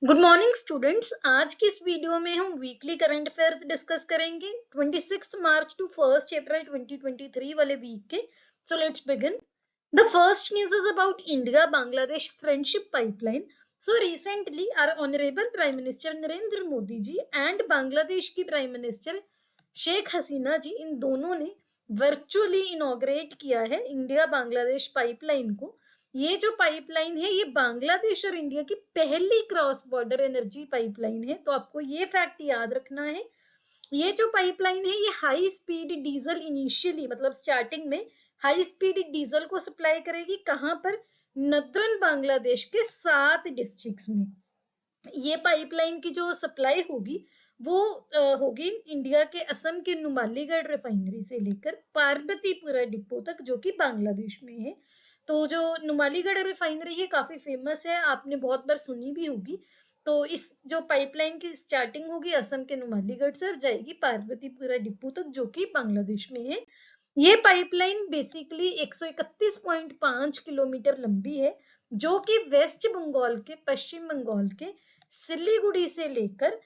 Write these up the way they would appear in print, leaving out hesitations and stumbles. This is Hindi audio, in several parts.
Good morning students. आज की इस वीडियो में हम वीकली करंट अफेयर्स डिस्कस करेंगे 26 मार्च टू 1 अप्रैल 2023 वाले वीक के। So let's begin. The first news is about India-Bangladesh friendship pipeline. So recently, our Honorable Prime Minister Narendra Modi ji and Bangladesh की Prime Minister शेख हसीना जी, इन दोनों ने वर्चुअली इनॉग्रेट किया है इंडिया बांग्लादेश पाइपलाइन को। ये जो पाइपलाइन है ये बांग्लादेश और इंडिया की पहली क्रॉस बॉर्डर एनर्जी पाइपलाइन है, तो आपको ये फैक्ट याद रखना है। ये जो पाइपलाइन है ये हाई स्पीड डीजल इनिशियली मतलब स्टार्टिंग में हाई स्पीड डीजल को सप्लाई करेगी। कहां पर? नदरन बांग्लादेश के 7 डिस्ट्रिक्ट्स में। ये पाइपलाइन की जो सप्लाई होगी वो होगी इंडिया के असम के नुमालीगढ़ रिफाइनरी से लेकर पार्वतीपुरा डिपो तक, जो कि बांग्लादेश में है। तो जो नुमालीगढ़ रिफाइनरी है काफी फेमस है, आपने बहुत बार सुनी भी होगी। तो इस जो पाइपलाइन की स्टार्टिंग होगी असम के नुमालीगढ़ से और जाएगी पार्वतीपुरा डिपो तक, जो कि बांग्लादेश में है। ये पाइपलाइन बेसिकली 131.5 किलोमीटर लंबी है, जो कि वेस्ट बंगाल के पश्चिम बंगाल के सिलीगुड़ी से लेकर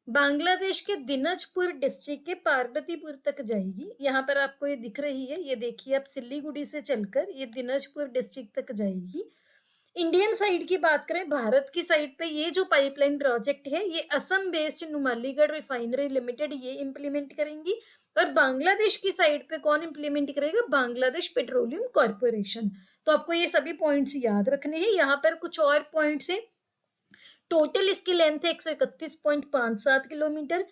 बांग्लादेश के दिनाजपुर डिस्ट्रिक्ट के पार्वतीपुर तक जाएगी। यहाँ पर आपको ये दिख रही है, ये देखिए आप, सिलीगुड़ी से चलकर ये दिनाजपुर डिस्ट्रिक्ट तक जाएगी। इंडियन साइड की बात करें, भारत की साइड पे ये जो पाइपलाइन प्रोजेक्ट है ये Assam based Numaligarh refinery limited ये इंप्लीमेंट करेंगी। और बांग्लादेश की साइड पे कौन इंप्लीमेंट करेगा? Bangladesh petroleum corporation. तो आपको ये सभी पॉइंट्स याद रखने हैं। यहाँ पर कुछ और पॉइंट्स है। टोटल इसकी लेंथ है 131.57 किलोमीटर।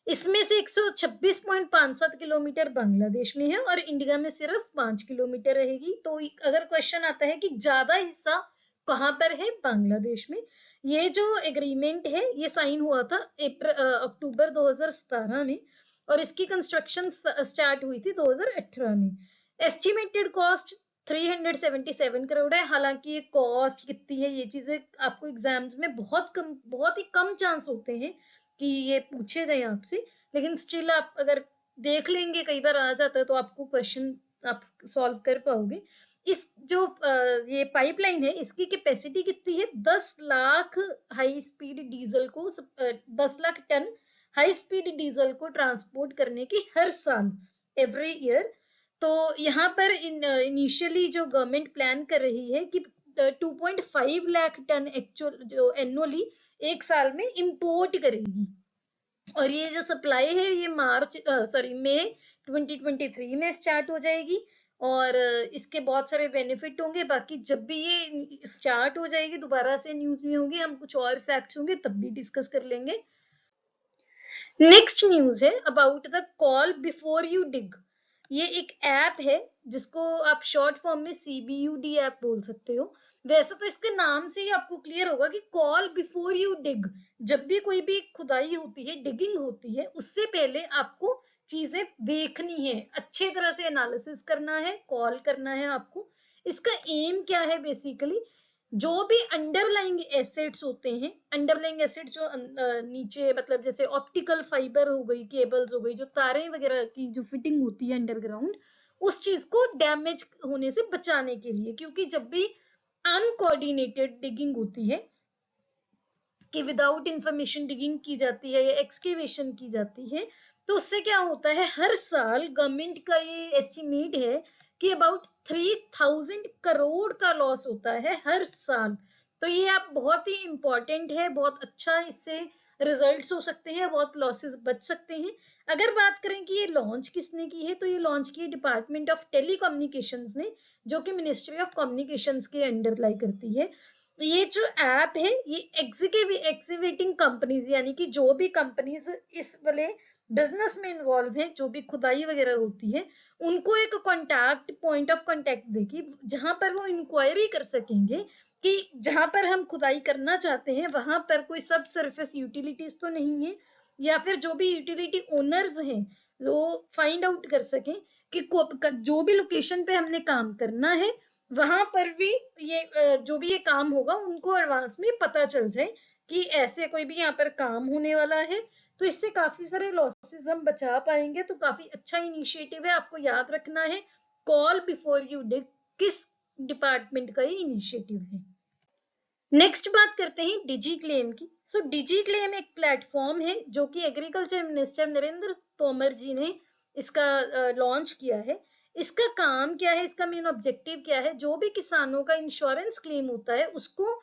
इसमें से 126.57 किलोमीटर बांग्लादेश में है और इंडिया में सिर्फ 5 किलोमीटर रहेगी। तो अगर क्वेश्चन आता है कि ज्यादा हिस्सा कहां पर है? बांग्लादेश में। ये जो एग्रीमेंट है ये साइन हुआ था अक्टूबर 2017 में और इसकी कंस्ट्रक्शन स्टार्ट हुई थी 2018 में। एस्टिमेटेड कॉस्ट 377 करोड़ है। हालांकि ये कॉस्ट कितनी है ये चीजें आपको एग्जाम्स में बहुत ही कम चांस होते हैं कि ये पूछे जाए आपसे, लेकिन स्टिल आप अगर देख लेंगे, कई बार आ जाता है तो आपको क्वेश्चन आप सॉल्व कर पाओगे। इस जो ये पाइपलाइन है इसकी कैपेसिटी कितनी है? 10 लाख हाई स्पीड डीजल को 10 lakh tonne high speed diesel को ट्रांसपोर्ट करने की हर साल, एवरी ईयर। तो यहाँ पर इनिशियली जो गवर्नमेंट प्लान कर रही है कि 2.5 लाख टन एक्चुअल जो एनुअली एक साल में इंपोर्ट करेगी। और ये जो सप्लाई है ये मई 2023 में स्टार्ट हो जाएगी और इसके बहुत सारे बेनिफिट होंगे। बाकी जब भी ये स्टार्ट हो जाएगी दोबारा से न्यूज में होगी, हम कुछ और फैक्ट्स होंगे तब भी डिस्कस कर लेंगे। नेक्स्ट न्यूज है about the call before you dig. ये एक ऐप है जिसको आप शॉर्ट फॉर्म में CBUD ऐप बोल सकते हो। वैसे तो इसके नाम से ही आपको क्लियर होगा कि कॉल बिफोर यू डिग। जब भी कोई भी खुदाई होती है, डिगिंग होती है, उससे पहले आपको चीजें देखनी है, अच्छे तरह से एनालिसिस करना है, कॉल करना है आपको। इसका एम क्या है? बेसिकली जो भी अंडरलाइंग एसेट्स होते हैं, अंडरलाइंग एसेट्स जो नीचे मतलब जैसे ऑप्टिकल फाइबर हो गई, केबल्स हो गई, जो तारें वगैरह की जो फिटिंग होती है अंडरग्राउंड, उस चीज को डैमेज होने से बचाने के लिए। क्योंकि जब भी अनकोऑर्डिनेटेड डिगिंग होती है कि विदाउट इंफॉर्मेशन डिगिंग की जाती है या एक्सकेवेशन की जाती है, तो उससे क्या होता है, हर साल गवर्नमेंट का ये एस्टिमेट है कि अबाउट 3000 करोड़ का लॉस होता है हर साल। तो ये आप बहुत ही इंपॉर्टेंट है, बहुत अच्छा इससे रिजल्ट्स हो सकते हैं, बहुत लॉसेस बच सकते हैं। अगर बात करें कि ये लॉन्च किसने की है, तो ये लॉन्च की डिपार्टमेंट ऑफ टेलीकम्युनिकेशंस ने, जो कि मिनिस्ट्री ऑफ कम्युनिकेशंस के अंडर लाई करती है। ये जो ऐप है ये एग्जीक्यूटिंग कंपनीज यानी कि जो भी कंपनीज इस वाले बिजनेस में इन्वॉल्व है, जो भी खुदाई वगैरह होती है, उनको एक कॉन्टैक्ट पॉइंट ऑफ कॉन्टैक्ट देगी जहां पर वो इंक्वायरी कर सकेंगे कि जहां पर हम खुदाई करना चाहते हैं वहां पर कोई सब सरफेस यूटिलिटीज तो नहीं है, या फिर जो भी यूटिलिटी ओनर्स हैं वो फाइंड आउट कर सकें कि जो भी लोकेशन पे हमने काम करना है वहां पर भी ये जो भी ये काम होगा उनको एडवांस में पता चल जाए कि ऐसे कोई भी यहाँ पर काम होने वाला है। तो इससे काफी सारे लॉसेस हम बचा पाएंगे। तो काफी अच्छा इनिशिएटिव है, आपको याद रखना है कॉल बिफोर यू डिग किस डिपार्टमेंट का ये इनिशिएटिव है। नेक्स्ट बात करते हैं डिजी क्लेम की। सो डिजी क्लेम एक प्लेटफॉर्म है जो कि एग्रीकल्चर मिनिस्टर नरेंद्र तोमर जी ने इसका लॉन्च किया है। इसका काम क्या है, इसका मेन ऑब्जेक्टिव क्या है, जो भी किसानों का इंश्योरेंस क्लेम होता है उसको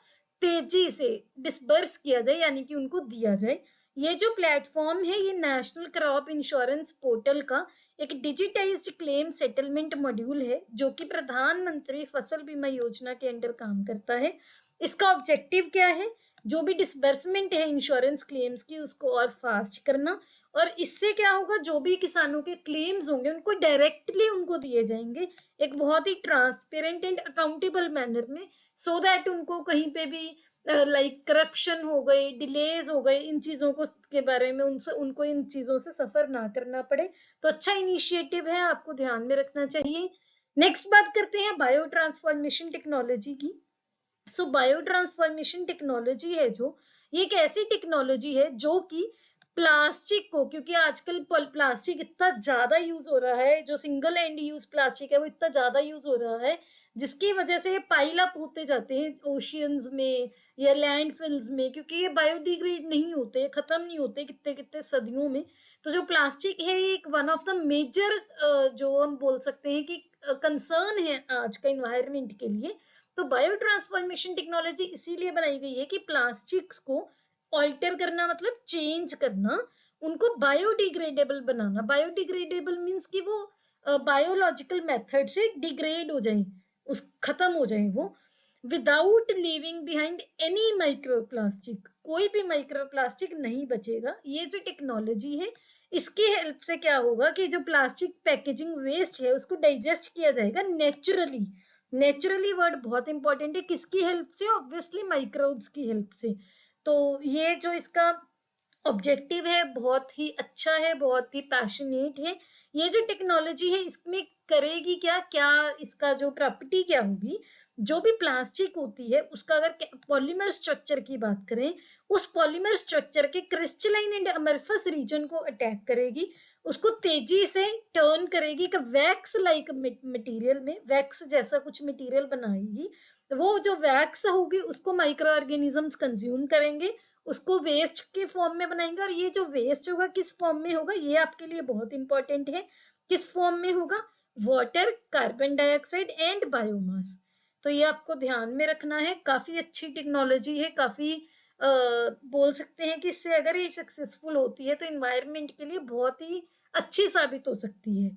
तेजी से डिसबर्स किया जाए, यानी कि उनको दिया जाए। ये जो प्लेटफॉर्म है ये नेशनल क्रॉप इंश्योरेंस पोर्टल का एक डिजिटाइज्ड क्लेम सेटलमेंट मॉड्यूल है जो कि प्रधानमंत्री फसल बीमा योजना के अंडर काम करता है। इसका ऑब्जेक्टिव क्या है, जो भी डिसबर्समेंट है इंश्योरेंस क्लेम्स की उसको और फास्ट करना, और इससे क्या होगा, जो भी किसानों के क्लेम्स होंगे उनको डायरेक्टली उनको दिए जाएंगे एक बहुत ही ट्रांसपेरेंट एंड अकाउंटेबल मैनर में, सो दैट उनको कहीं पे भी लाइक करप्शन हो गए, डिलेज हो गए, इन चीजों को के बारे में उनको इन चीजों से सफर ना करना पड़े। तो अच्छा इनिशिएटिव है, आपको ध्यान में रखना चाहिए। नेक्स्ट बात करते हैं बायो ट्रांसफॉर्मेशन टेक्नोलॉजी की। सो बायो ट्रांसफॉर्मेशन टेक्नोलॉजी है जो, ये एक ऐसी टेक्नोलॉजी है जो कि प्लास्टिक को, क्योंकि आजकल प्लास्टिक इतना ज्यादा यूज हो रहा है, जो सिंगल एंड यूज प्लास्टिक है वो इतना ज्यादा यूज हो रहा है जिसकी वजह से ये पाइल अप होते जाते हैं ओशियंस में या लैंडफिल्स में, क्योंकि ये बायोडिग्रेड नहीं होते, खत्म नहीं होते कितने कितने सदियों में। तो जो प्लास्टिक है ये एक वन ऑफ द मेजर जो हम बोल सकते हैं कि कंसर्न है आज का इन्वायरमेंट के लिए। तो बायो ट्रांसफॉर्मेशन टेक्नोलॉजी इसीलिए बनाई गई है कि प्लास्टिक्स को ऑल्टर करना, मतलब चेंज करना, उनको बायोडिग्रेडेबल बनाना। बायोडिग्रेडेबल मींस कि वो बायोलॉजिकल मेथड से डिग्रेड हो जाए, उस खत्म हो जाए वो, without leaving behind any microplastic, कोई भी माइक्रोप्लास्टिक नहीं बचेगा। ये जो टेक्नोलॉजी है इसकी हेल्प से क्या होगा कि जो प्लास्टिक पैकेजिंग वेस्ट है उसको डाइजेस्ट किया जाएगा नेचुरली। नेचुरली वर्ड बहुत इंपॉर्टेंट है, किसकी हेल्प से, ऑब्वियसली माइक्रोब्स की हेल्प से। तो ये जो इसका ऑब्जेक्टिव है बहुत ही अच्छा है, बहुत ही पैशनेट है। ये जो टेक्नोलॉजी है इसमें करेगी क्या क्या, इसका जो प्रॉपर्टी क्या होगी, जो भी प्लास्टिक होती है उसका अगर पॉलीमर स्ट्रक्चर की बात करें, उस पॉलीमर स्ट्रक्चर के क्रिस्टलाइन एंड अमरफस रीजन को अटैक करेगी, उसको तेजी से टर्न करेगी कि वैक्स लाइक मटेरियल में, वैक्स जैसा कुछ मटेरियल बनाएगी। वो जो वैक्स होगी उसको माइक्रो ऑर्गेनिजम्स कंज्यूम करेंगे, उसको वेस्ट के फॉर्म में बनाएंगे, और ये जो वेस्ट होगा किस फॉर्म में होगा, ये आपके लिए बहुत इंपॉर्टेंट है। किस फॉर्म में होगा, water, carbon dioxide and biomass. तो ये आपको ध्यान में रखना है, काफी अच्छी टेक्नोलॉजी है, काफी बोल सकते हैं कि इससे अगर ये सक्सेसफुल होती है तो इन्वायरमेंट के लिए बहुत ही अच्छी साबित हो सकती है।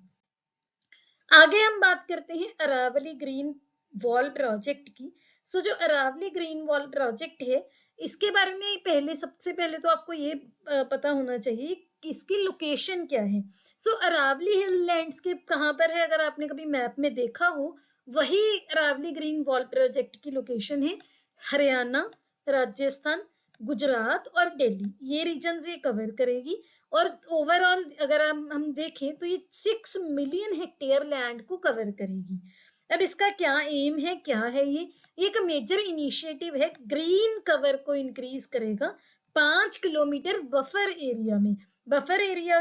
आगे हम बात करते हैं अरावली ग्रीन वॉल प्रोजेक्ट की। सो जो अरावली ग्रीन वॉल प्रोजेक्ट है इसके बारे में पहले, सबसे पहले तो आपको ये पता होना चाहिए कि इसकी लोकेशन क्या है। सो अरावली हिल लैंडस्केप कहाँ पर है, अगर आपने कभी मैप में देखा हो, वही अरावली ग्रीन वॉल प्रोजेक्ट की लोकेशन है। हरियाणा, राजस्थान, गुजरात और दिल्ली, ये रीजन ये कवर करेगी। और ओवरऑल अगर हम देखें तो ये 6 मिलियन हेक्टेयर लैंड को कवर करेगी। अब इसका क्या एम है, क्या है ये एक मेजर इनिशिएटिव है, ग्रीन कवर को इंक्रीज करेगा 5 किलोमीटर बफर एरिया में। बफर एरिया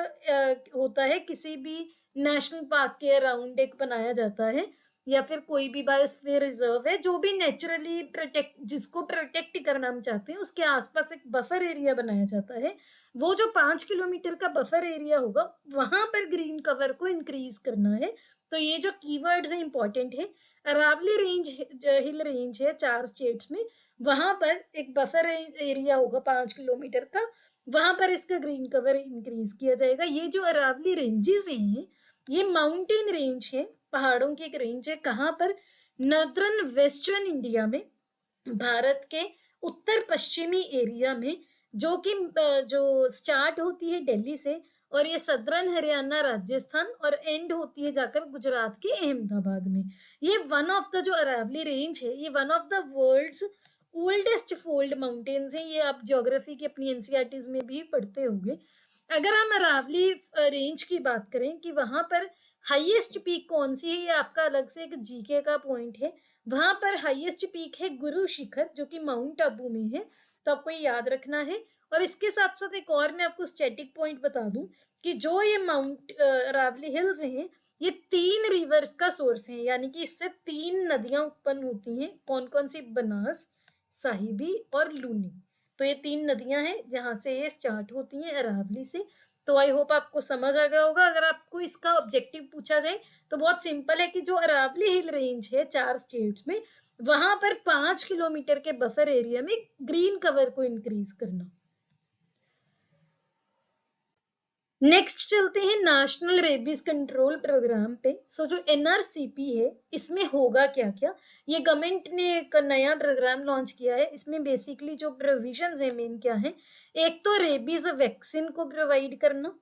होता है किसी भी नेशनल पार्क के अराउंड एक बनाया जाता है, या फिर कोई भी बायोस्फीयर रिजर्व है, जो भी नेचुरली प्रोटेक्ट, जिसको प्रोटेक्ट करना हम चाहते हैं उसके आसपास एक बफर एरिया बनाया जाता है। वो जो 5 किलोमीटर का बफर एरिया होगा वहां पर ग्रीन कवर को इंक्रीज करना है। तो ये जो कीवर्ड्स है इंपॉर्टेंट है। अरावली रेंज, हिल रेंज है 4 स्टेट्स में, वहां पर एक बफर एरिया होगा 5 किलोमीटर का, वहां पर इसका ग्रीन कवर इंक्रीज किया जाएगा। ये जो अरावली रेंजेस हैं ये माउंटेन रेंज है, पहाड़ों की एक रेंज है। कहाँ पर, नॉर्दर्न वेस्टर्न इंडिया में, भारत के उत्तर पश्चिमी एरिया में, जो कि जो स्टार्ट होती है दिल्ली से, और ये सदर्न हरियाणा, राजस्थान, और एंड होती है जाकर गुजरात के अहमदाबाद में। ये वन ऑफ द जो अरावली रेंज है ये one of the world's oldest fold mountains है। ये आप ज्योग्राफी की अपनी एनसीईआरटीज में भी पढ़ते होंगे। अगर हम अरावली रेंज की बात करें कि वहां पर हाईएस्ट पीक कौन सी है, ये आपका अलग से एक जीके का पॉइंट है। वहां पर हाईएस्ट पीक है गुरु शिखर, जो कि माउंट आबू में है, तो आपको ये याद रखना है। और इसके साथ साथ एक और मैं आपको स्टैटिक पॉइंट बता दूं कि जो ये माउंट अरावली हिल्स हैं ये 3 रिवर्स का सोर्स है, यानी कि इससे 3 नदियां उत्पन्न होती हैं। कौन कौन सी, बनास, साहिबी और लूनी। तो ये 3 नदियां हैं जहां से ये स्टार्ट होती हैं अरावली से। तो आई होप आपको समझ आ गया होगा। अगर आपको इसका ऑब्जेक्टिव पूछा जाए तो बहुत सिंपल है कि जो अरावली हिल रेंज है 4 स्टेट्स में, वहां पर 5 किलोमीटर के बफर एरिया में ग्रीन कवर को इंक्रीज करना। नेक्स्ट चलते हैं नेशनल रेबीज कंट्रोल प्रोग्राम पे। जो एनआरसीपी है इसमें होगा क्या क्या। ये गवर्नमेंट ने एक नया प्रोग्राम लॉन्च किया है। इसमें बेसिकली जो प्रोविजंस है मेन क्या है, एक तो रेबीज वैक्सीन को प्रोवाइड करना,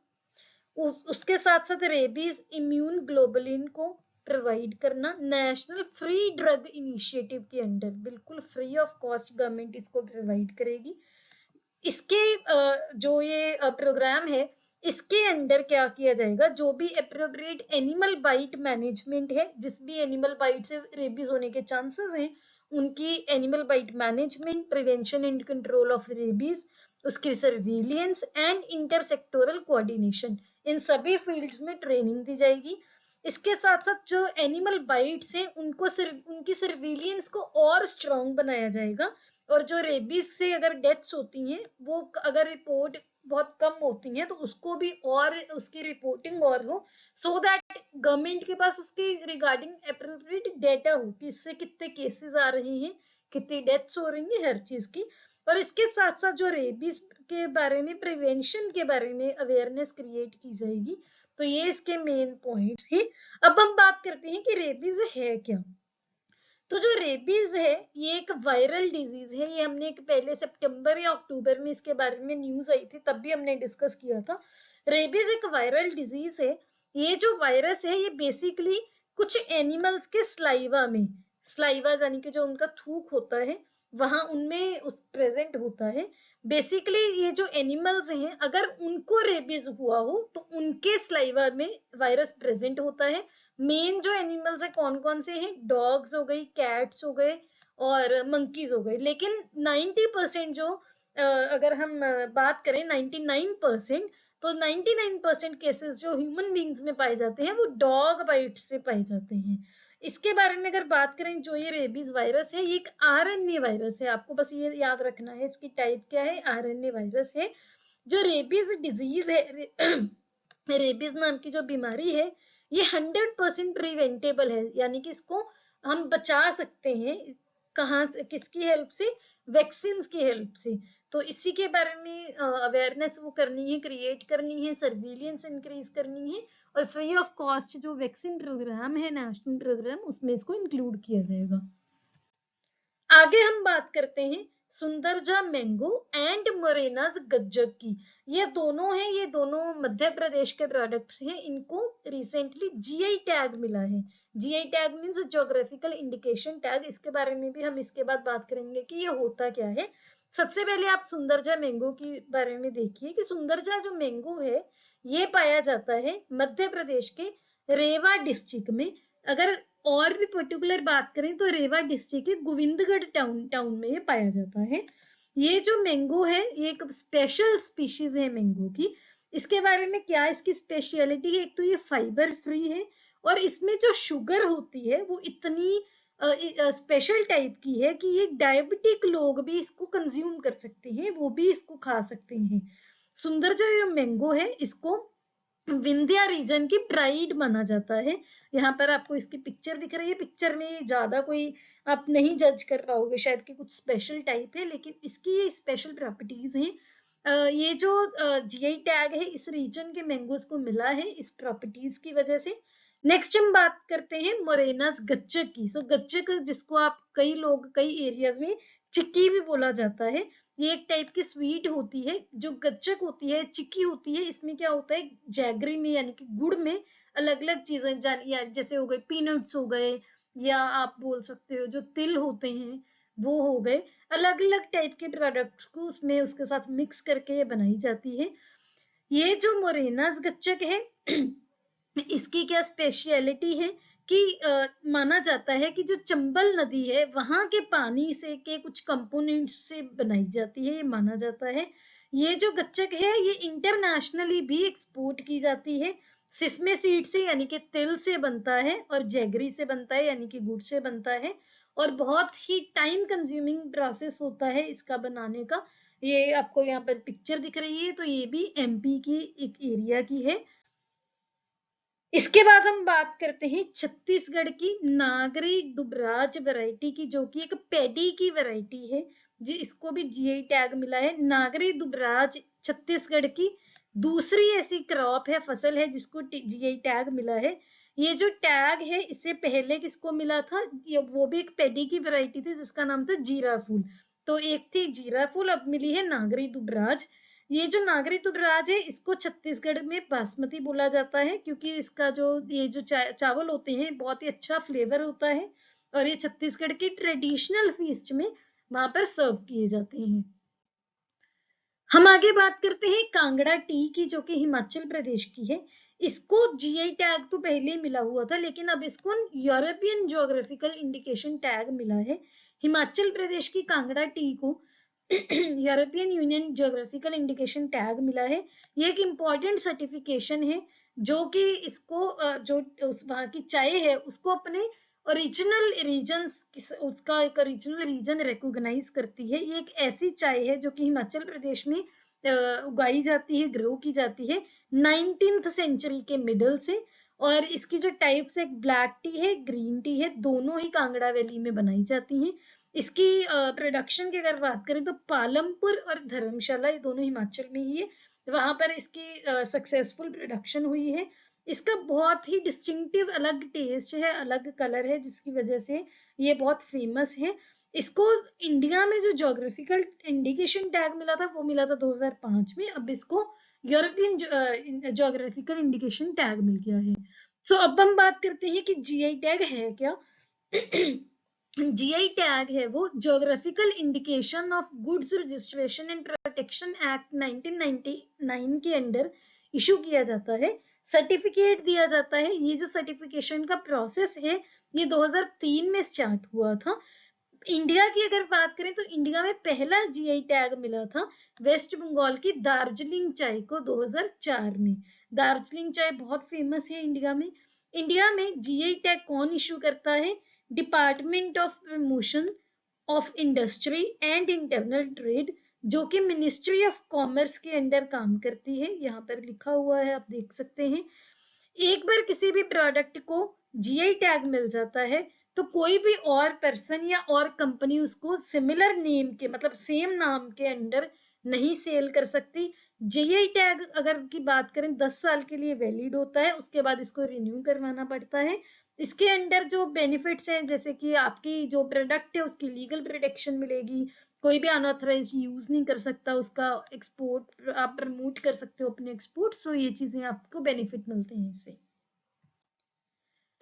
उसके साथ साथ रेबीज इम्यून ग्लोबुलिन को प्रोवाइड करना। नेशनल फ्री ड्रग इनिशिएटिव के अंडर बिल्कुल फ्री ऑफ कॉस्ट गवर्नमेंट इसको प्रोवाइड करेगी। इसके जो ये प्रोग्राम है इसके अंडर क्या किया जाएगा, जो भी अप्रोप्रिएट एनिमल बाइट मैनेजमेंट है, जिस भी एनिमल बाइट से रेबीज होने के चांसेस हैं, उनकी animal bite management, prevention and control of rabies, उसकी सर्विलियंस एंड इंटरसेक्टोरल कोऑर्डिनेशन, इन सभी फील्ड्स में ट्रेनिंग दी जाएगी। इसके साथ साथ जो एनिमल बाइट्स हैं उनकी सर्विलियंस को और स्ट्रॉन्ग बनाया जाएगा। और जो रेबीज से अगर डेथ्स होती हैं वो अगर रिपोर्ट बहुत कम होती हैं तो उसको भी और उसकी रिपोर्टिंग और हो, सो दैट गवर्नमेंट के पास उसके रिगार्डिंग एप्रोप्रिएट डेटा हो कि इससे कितने केसेस आ रहे हैं, कितनी डेथ्स हो रही हैं, हर चीज की। और इसके साथ साथ जो रेबीज के बारे में, प्रिवेंशन के बारे में अवेयरनेस क्रिएट की जाएगी। तो ये इसके मेन पॉइंट्स हैं। अब हम बात करते हैं कि रेबीज है क्या। तो जो रेबीज है ये एक वायरल डिजीज है। ये हमने एक पहले सितंबर या अक्टूबर में इसके बारे में न्यूज आई थी, तब भी हमने डिस्कस किया था। रेबीज एक वायरल डिजीज है। ये जो वायरस है ये बेसिकली कुछ एनिमल्स के स्लाइवा में, स्लाइवा यानी कि जो उनका थूक होता है वहां उनमें उस प्रेजेंट होता है। बेसिकली ये जो एनिमल्स हैं अगर उनको रेबीज हुआ हो तो उनके स्लाइवा में वायरस प्रेजेंट होता है। मेन जो एनिमल्स है कौन कौन से हैं, डॉग्स हो गई, कैट्स हो गए और मंकीज हो गए। लेकिन 90% जो अगर हम बात करें 99%, तो 99% केसेस जो ह्यूमन बींग्स में पाए जाते हैं वो डॉग बाइट से पाए जाते हैं। इसके बारे में अगर बात करें, जो ये रेबीज वायरस है ये एक आरएनए वायरस है। आपको बस ये याद रखना है इसकी टाइप क्या है, आरएनए वायरस है। जो रेबीज डिजीज है रेबीज नाम की जो बीमारी है ये 100% प्रिवेंटेबल है, यानी कि इसको हम बचा सकते हैं। कहाँ से, किसकी हेल्प से, वैक्सीन की हेल्प से। तो इसी के बारे में अवेयरनेस वो करनी है, क्रिएट करनी है, सर्विलियंस इंक्रीज करनी है और फ्री ऑफ कॉस्ट जो वैक्सीन प्रोग्राम है, नेशनल प्रोग्राम, उसमें इसको इंक्लूड किया जाएगा। आगे हम बात करते हैं सुंदरजा मैंगो एंड मोरेनाज गज्जक की। ये दोनों हैं, ये दोनों मध्य प्रदेश के प्रोडक्ट्स हैं। इनको रिसेंटली जीआई टैग मिला है। GI tag means geographical indication tag. इसके बारे में भी हम इसके बाद बात करेंगे कि ये होता क्या है। सबसे पहले आप सुंदरजा मैंगो के बारे में देखिए कि सुंदरजा जो मैंगो है ये पाया जाता है मध्य प्रदेश के रेवा डिस्ट्रिक्ट में। अगर और भी पर्टिकुलर बात करें तो रेवा डिस्ट्रिक्ट के गोविंदगढ़ टाउन में ये पाया जाता है। ये जो मैंगो है ये एक स्पेशल स्पीशीज है मैंगो की। इसके बारे में क्या इसकी स्पेशलिटी है, एक तो ये फाइबर फ्री है और इसमें जो शुगर होती है वो इतनी स्पेशल टाइप की है कि ये डायबिटिक लोग भी इसको कंज्यूम कर सकते हैं, वो भी इसको खा सकते हैं। सुंदर जो मैंगो है इसको विंध्या रीजन की प्राइड माना जाता है। यहाँ पर आपको इसकी पिक्चर दिख रही है, पिक्चर में ज्यादा कोई आप नहीं जज कर पाओगे शायद कि कुछ स्पेशल टाइप है, लेकिन इसकी ये स्पेशल प्रॉपर्टीज हैं। ये जो जीआई टैग है इस रीजन के मैंगोज को मिला है इस प्रॉपर्टीज की वजह से। नेक्स्ट हम बात करते हैं मोरेनास गच्चक की। गच्चक जिसको आप कई लोग कई एरियाज में चिक्की भी बोला जाता है। ये एक टाइप की स्वीट होती है। जो गच्चक होती है, चिक्की होती है, इसमें क्या होता है, जैगरी में यानी कि गुड़ में अलग अलग चीजें जैसे हो गए पीनट्स हो गए, या आप बोल सकते हो जो तिल होते हैं वो हो गए, अलग अलग टाइप के प्रोडक्ट्स को उसमें उसके साथ मिक्स करके ये बनाई जाती है। ये जो मोरेनास गच्चक है इसकी क्या स्पेशलिटी है कि माना जाता है कि जो चंबल नदी है वहां के पानी से के कुछ कंपोनेंट्स से बनाई जाती है, ये माना जाता है। ये जो गच्चक है ये इंटरनेशनली भी एक्सपोर्ट की जाती है। सिसमे सीड से यानी कि तिल से बनता है और जैगरी से बनता है यानी कि गुड़ से बनता है। और बहुत ही टाइम कंज्यूमिंग प्रोसेस होता है इसका बनाने का। ये आपको यहाँ पर पिक्चर दिख रही है, तो ये भी एमपी की एक एरिया की है। इसके बाद हम बात करते हैं छत्तीसगढ़ की नागरी दुबराज वैरायटी की, जो कि एक पैडी की वैरायटी है, जी इसको भी जीआई टैग मिला है। नागरी दुबराज छत्तीसगढ़ की दूसरी ऐसी क्रॉप है, फसल है, जिसको जीआई टैग मिला है। ये जो टैग है, इससे पहले किसको मिला था, वो भी एक पैडी की वैरायटी थी जिसका नाम था जीरा फूल। तो एक थी जीरा फूल, अब मिली है नागरी दुबराज। ये जो नागरी दुबराज है, इसको छत्तीसगढ़ में बासमती बोला जाता है, क्योंकि इसका जो ये जो चावल होते हैं बहुत ही अच्छा फ्लेवर होता है, और ये छत्तीसगढ़ की ट्रेडिशनल फीस्ट में वहां पर सर्व किए जाते हैं। हम आगे बात करते हैं कांगड़ा टी की, जो कि हिमाचल प्रदेश की है। इसको जीआई टैग तो पहले ही मिला हुआ था, लेकिन अब इसको यूरोपियन ज्योग्राफिकल इंडिकेशन टैग मिला है। हिमाचल प्रदेश की कांगड़ा टी को European union geographical indication tag मिला है। ये एक इम्पॉर्टेंट सर्टिफिकेशन है, जो कि इसको जो वहां की चाय है उसको अपने ओरिजिनल रीजन, उसका एक ओरिजिनल रीजन रिकॉग्नाइज करती है। ये एक ऐसी चाय है जो कि हिमाचल प्रदेश में उगाई जाती है, ग्रो की जाती है 19th सेंचुरी के मिडल से। और इसकी जो टाइप्स है, ब्लैक टी है, ग्रीन टी है, दोनों ही कांगड़ा वैली में बनाई जाती हैं। इसकी प्रोडक्शन की अगर बात करें तो पालमपुर और धर्मशाला, ये दोनों हिमाचल में ही है, वहां पर इसकी सक्सेसफुल प्रोडक्शन हुई है। इसका बहुत ही डिस्टिंक्टिव अलग टेस्ट है, अलग कलर है, जिसकी वजह से ये बहुत फेमस है। इसको इंडिया में जो ज्योग्राफिकल इंडिकेशन टैग मिला था वो मिला था 2005 में। अब इसको यूरोपियन ज्योग्राफिकल इंडिकेशन टैग मिल गया है। सो अब हम बात करते हैं कि जीआई टैग है क्या। जीआई टैग है वो geographical indication of goods registration and protection act 1999 के अंडर इशू किया जाता है, सर्टिफिकेट दिया जाता है। ये जो सर्टिफिकेशन का प्रोसेस है, ये 2003 में स्टार्ट हुआ था। इंडिया की अगर बात करें तो इंडिया में पहला जीआई टैग मिला था वेस्ट बंगाल की दार्जिलिंग चाय को 2004 में। दार्जिलिंग चाय बहुत फेमस है इंडिया में। इंडिया में जीआई टैग कौन इशू करता है, department of promotion of industry and internal trade, जो कि मिनिस्ट्री ऑफ कॉमर्स के अंडर काम करती है। यहाँ पर लिखा हुआ है, आप देख सकते हैं। एक बार किसी भी प्रोडक्ट को जीआई टैग मिल जाता है, तो कोई भी और पर्सन या और कंपनी उसको सिमिलर नेम के, मतलब सेम नाम के अंडर नहीं सेल कर सकती। जीआई टैग अगर की बात करें 10 साल के लिए वैलिड होता है, उसके बाद इसको रिन्यू करवाना पड़ता है। इसके अंडर जो बेनिफिट्स हैं, जैसे कि आपकी जो प्रोडक्ट है उसकी लीगल प्रोटेक्शन मिलेगी, कोई भी अनऑथराइज यूज नहीं कर सकता उसका, एक्सपोर्ट आप प्रमोट कर सकते हो अपने एक्सपोर्ट। सो ये चीजें आपको बेनिफिट मिलते हैं इससे।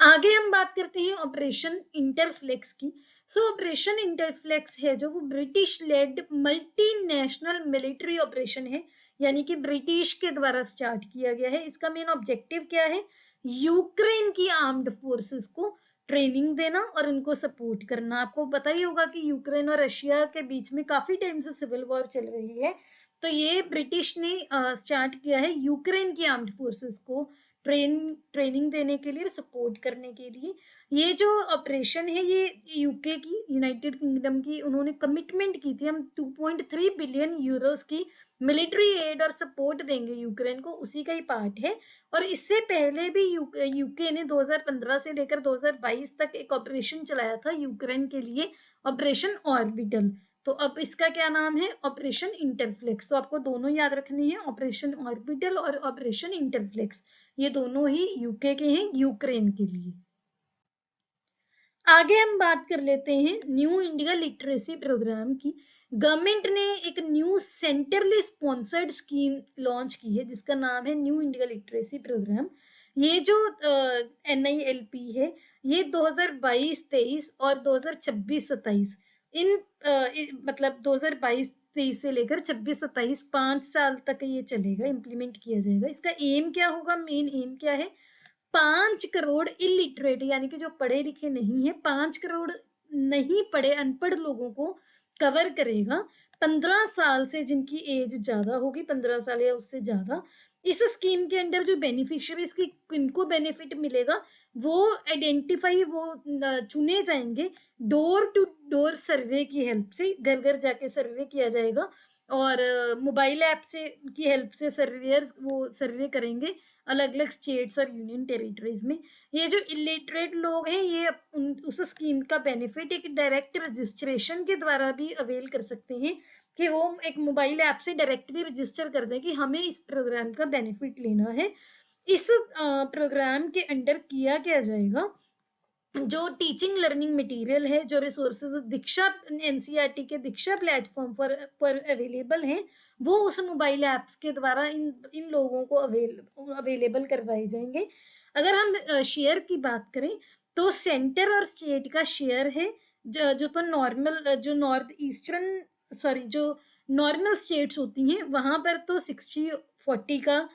आगे हम बात करते हैं ऑपरेशन इंटरफ्लेक्स की। सो ऑपरेशन इंटरफ्लेक्स है जो वो British led multinational military operation है, यानी कि ब्रिटिश के द्वारा स्टार्ट किया गया है। इसका मेन ऑब्जेक्टिव क्या है, यूक्रेन की आर्म्ड फोर्सेस को ट्रेनिंग देना और उनको सपोर्ट करना। आपको पता ही होगा कि यूक्रेन और रशिया के बीच में काफी टाइम से सिविल वॉर चल रही है, तो ये ब्रिटिश ने स्टार्ट किया है यूक्रेन की आर्म्ड फोर्सेस को ट्रेनिंग देने के लिए, सपोर्ट करने के लिए। ये जो ऑपरेशन है, ये यूके की, यूनाइटेड किंगडम की, उन्होंने कमिटमेंट की थी, हम 2.3 बिलियन यूरोस की मिलिट्री एड और सपोर्ट देंगे यूक्रेन को, उसी का ही पार्ट है। और इससे पहले भी यूके ने 2015 से लेकर 2022 तक एक ऑपरेशन चलाया था यूक्रेन के लिए, ऑपरेशन ऑर्बिटल। तो अब इसका क्या नाम है, ऑपरेशन इंटरफ्लेक्स। तो आपको दोनों याद रखनी है, ऑपरेशन ऑर्बिटल और ऑपरेशन इंटरफ्लेक्स, ये दोनों ही यूके के हैं यूक्रेन के लिए। आगे हम बात कर लेते हैं न्यू इंडिया लिटरेसी प्रोग्राम की। गवर्नमेंट ने एक new centrally sponsored scheme launch की है जिसका नाम है न्यू इंडिया लिटरेसी प्रोग्राम। ये जो NILP है, ये 2022-23 और 2026-27 इन मतलब 2022-23 से लेकर 26-27 5 साल तक ये चलेगा, इम्प्लीमेंट किया जाएगा। इसका एम क्या होगा, मेन एम क्या है, 5 करोड़ इलिटरेट, यानी कि जो पढ़े लिखे नहीं है, 5 करोड़ नहीं पढ़े अनपढ़ लोगों को कवर करेगा। 15 साल से जिनकी एज ज्यादा होगी, 15 साल या उससे ज्यादा, इस स्कीम के अंडर जो बेनिफिशियरीज की किनको बेनिफिट मिलेगा वो आइडेंटिफाई, वो चुने जाएंगे डोर टू डोर सर्वे की हेल्प से, घर घर जाके सर्वे किया जाएगा और मोबाइल ऐप से की हेल्प से सर्वेयर्स वो सर्वे करेंगे अलग अलग स्टेट्स और यूनियन टेरिटरीज में। ये जो इलिटरेट लोग हैं ये उस स्कीम का बेनिफिट एक डायरेक्ट रजिस्ट्रेशन के द्वारा भी अवेल कर सकते हैं कि वो एक मोबाइल ऐप से डायरेक्टली रजिस्टर कर दें कि हमें इस प्रोग्राम का बेनिफिट लेना है। इस प्रोग्राम के अंडर किया क्या जाएगा, जो टीचिंग लर्निंग मटेरियल है, जो रिसोर्सेज दीक्षा एनसीईआरटी के दीक्षा प्लेटफॉर्म पर अवेलेबल हैं, वो उस मोबाइल ऐप्स के द्वारा इन लोगों को अवेलेबल करवाए जाएंगे। अगर हम शेयर की बात करें तो सेंटर और स्टेट का शेयर है जो तो नॉर्मल जो नॉर्थ ईस्टर्न जो नॉर्मल स्टेट्स होती हैं वहां पर तो 60-40 का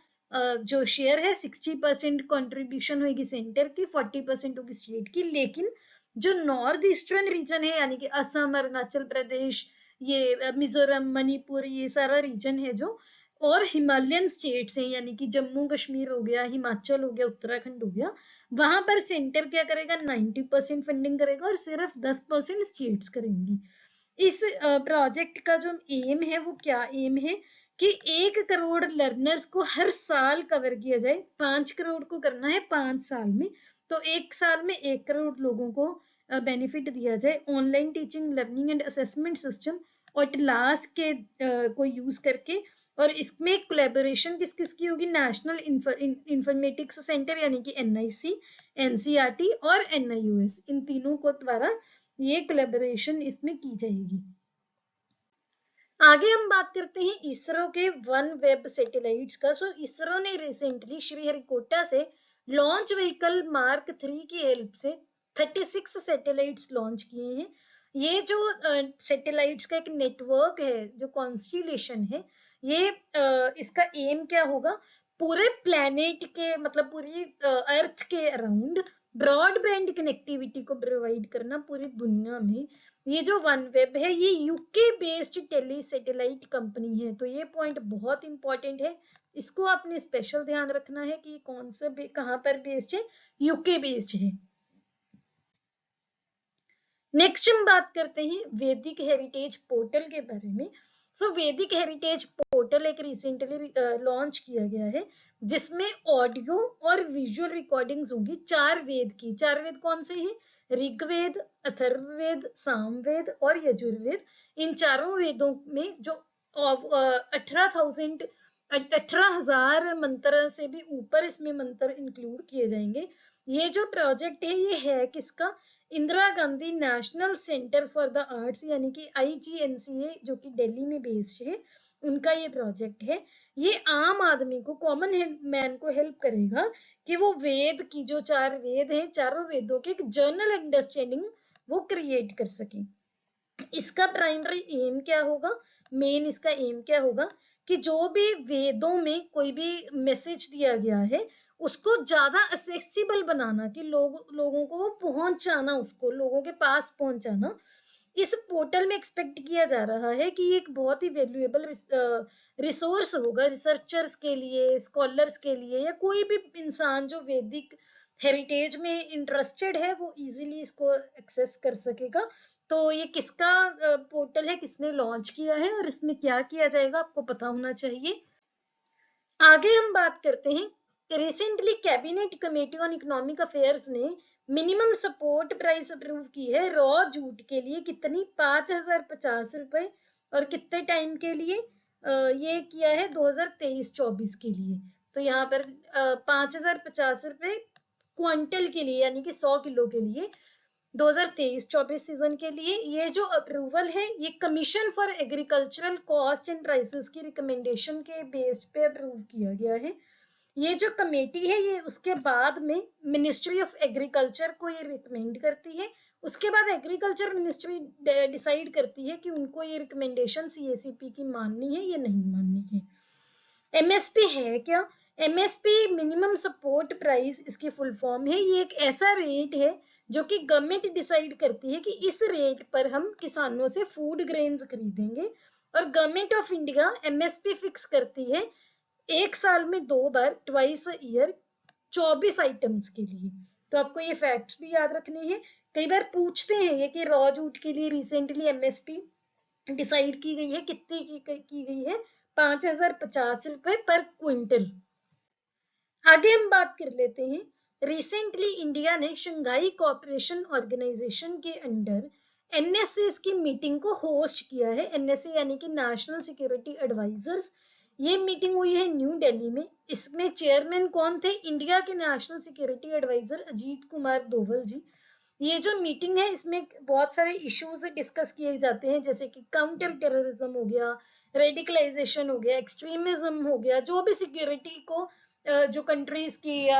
जो शेयर है 60% कंट्रीब्यूशन होगी सेंटर की, 40% होगी स्टेट की। लेकिन जो नॉर्थ ईस्टर्न रीजन है यानी कि असम, अरुणाचल प्रदेश, ये मिजोरम, मणिपुर, ये सारा रीजन है जो, और हिमालयन स्टेट्स हैं यानी कि जम्मू कश्मीर हो गया, हिमाचल हो गया, उत्तराखंड हो गया, वहां पर सेंटर क्या करेगा 90% फंडिंग करेगा और सिर्फ 10% स्टेट्स करेंगी। इस प्रोजेक्ट का जो एम है वो क्या एम है कि 1 करोड़ लर्नर्स को हर साल कवर किया जाए। 5 करोड़ को करना है 5 साल में, तो 1 साल में 1 करोड़ लोगों को बेनिफिट दिया जाए। Online teaching learning and assessment system और क्लास के को यूज करके, और इसमें कोलैबोरेशन किस किस की होगी, नेशनल इंफॉर्मेटिक्स सेंटर यानी कि NIC, NCERT और NIOS, इन तीनों को द्वारा ये कोलैबोरेशन इसमें की जाएगी। आगे हम बात करते हैं इसरो के वन वेब सैटेलाइट्स का। सो इसरो ने रिसेंटली श्रीहरिकोटा से लॉन्च व्हीकल मार्क 3 की हेल्प से 36 सैटेलाइट्स लॉन्च किए हैं। ये जो सैटेलाइट्स का एक नेटवर्क है, जो कॉन्स्टिलेशन है, ये इसका एम क्या होगा, पूरे प्लैनेट के मतलब पूरी अर्थ के अराउंड ब्रॉडबैंड कनेक्टिविटी को प्रोवाइड करना पूरी दुनिया में। ये जो वन वेब है ये UK based tele satellite company है, तो ये पॉइंट बहुत इंपॉर्टेंट है, इसको आपने स्पेशल ध्यान रखना है कि कौन सा कहां पर बेस्ड है, यूके बेस्ड है। नेक्स्ट हम बात करते हैं वैदिक हेरिटेज पोर्टल के बारे में। सो वैदिक हेरिटेज पोर्टल एक रिसेंटली लॉन्च किया गया है जिसमें ऑडियो और विजुअल रिकॉर्डिंग्स होंगी 4 वेद की। 4 वेद कौन से हैं, ऋग्वेद, अथर्ववेद, सामवेद और यजुर्वेद। इन चारों वेदों में जो 18,000 मंत्र से भी ऊपर इसमें मंत्र इंक्लूड किए जाएंगे। ये जो प्रोजेक्ट है ये है किसका, Indira Gandhi national centre for the arts यानी कि IGNCA जो कि दिल्ली में बेस्ड है, उनका ये प्रोजेक्ट है। ये आम आदमी को, कॉमन मैन को हेल्प करेगा कि वो वेद की जो 4 वेद हैं, चारों वेदों की एक जर्नल अंडरस्टैंडिंग वो क्रिएट कर सके। इसका प्राइमरी एम क्या होगा, मेन इसका एम क्या होगा कि जो भी वेदों में कोई भी मैसेज दिया गया है उसको ज्यादा एक्सेसिबल बनाना, कि लोगों को वो पहुंचाना, उसको लोगों के पास पहुंचाना। इस पोर्टल में एक्सपेक्ट किया जा रहा है कि एक बहुत ही वैल्यूएबल रिसोर्स होगा रिसर्चर्स के लिए, स्कॉलर्स के लिए, या कोई भी इंसान जो वैदिक हेरिटेज में इंटरेस्टेड है वो इजीली इसको एक्सेस कर सकेगा। तो ये किसका पोर्टल है, किसने लॉन्च किया है और इसमें क्या किया जाएगा आपको पता होना चाहिए। आगे हम बात करते हैं, recently cabinet committee on economic affairs ने मिनिमम सपोर्ट प्राइस अप्रूव की है रॉ जूट के लिए, कितनी, 5,050 रुपए, और कितने टाइम के लिए, ये किया है 2023-24 के लिए। तो यहाँ पर 5,050 रुपए क्विंटल के लिए यानी कि 100 किलो के लिए 2023-24 सीजन के लिए। ये जो अप्रूवल है ये commission for agricultural cost and prices की रिकमेंडेशन के बेस पे अप्रूव किया गया है। ये जो कमेटी है ये उसके बाद में मिनिस्ट्री ऑफ एग्रीकल्चर को ये रिकमेंड करती है, उसके बाद एग्रीकल्चर मिनिस्ट्री डिसाइड करती है कि उनको ये रिकमेंडेशन CACP की माननी है या नहीं माननी है। MSP है क्या, MSP मिनिमम सपोर्ट प्राइस इसकी फुल फॉर्म है। ये एक ऐसा रेट है जो कि गवर्नमेंट डिसाइड करती है कि इस रेट पर हम किसानों से फूड ग्रेन्स खरीदेंगे, और government of India MSP fix करती है एक साल में 2 बार, ट्वाइस अ ईयर, 24 आइटम्स के लिए। तो आपको ये फैक्ट्स भी याद रखने हैं। कई बार पूछते हैं ये कि रॉ जूट के लिए रिसेंटली एमएसपी डिसाइड की गई है, कितनी की गई है, 5050 रुपए पर क्विंटल। आगे हम बात कर लेते हैं, रिसेंटली इंडिया ने शंघाई कोऑपरेशन ऑर्गेनाइजेशन के अंडर एनएसए की मीटिंग को होस्ट किया है। एनएसए यानी कि नेशनल सिक्योरिटी एडवाइजर्स। ये मीटिंग हुई है न्यू दिल्ली में। इसमें चेयरमैन कौन थे? इंडिया के national security advisor Ajit Kumar Doval ji. ये जो मीटिंग है इसमें बहुत सारे इश्यूज डिस्कस किए जाते हैं, जैसे कि काउंटर टेररिज्म हो गया, रेडिकलाइजेशन हो गया, एक्सट्रीमिज्म हो गया, जो भी सिक्योरिटी को जो कंट्रीज की या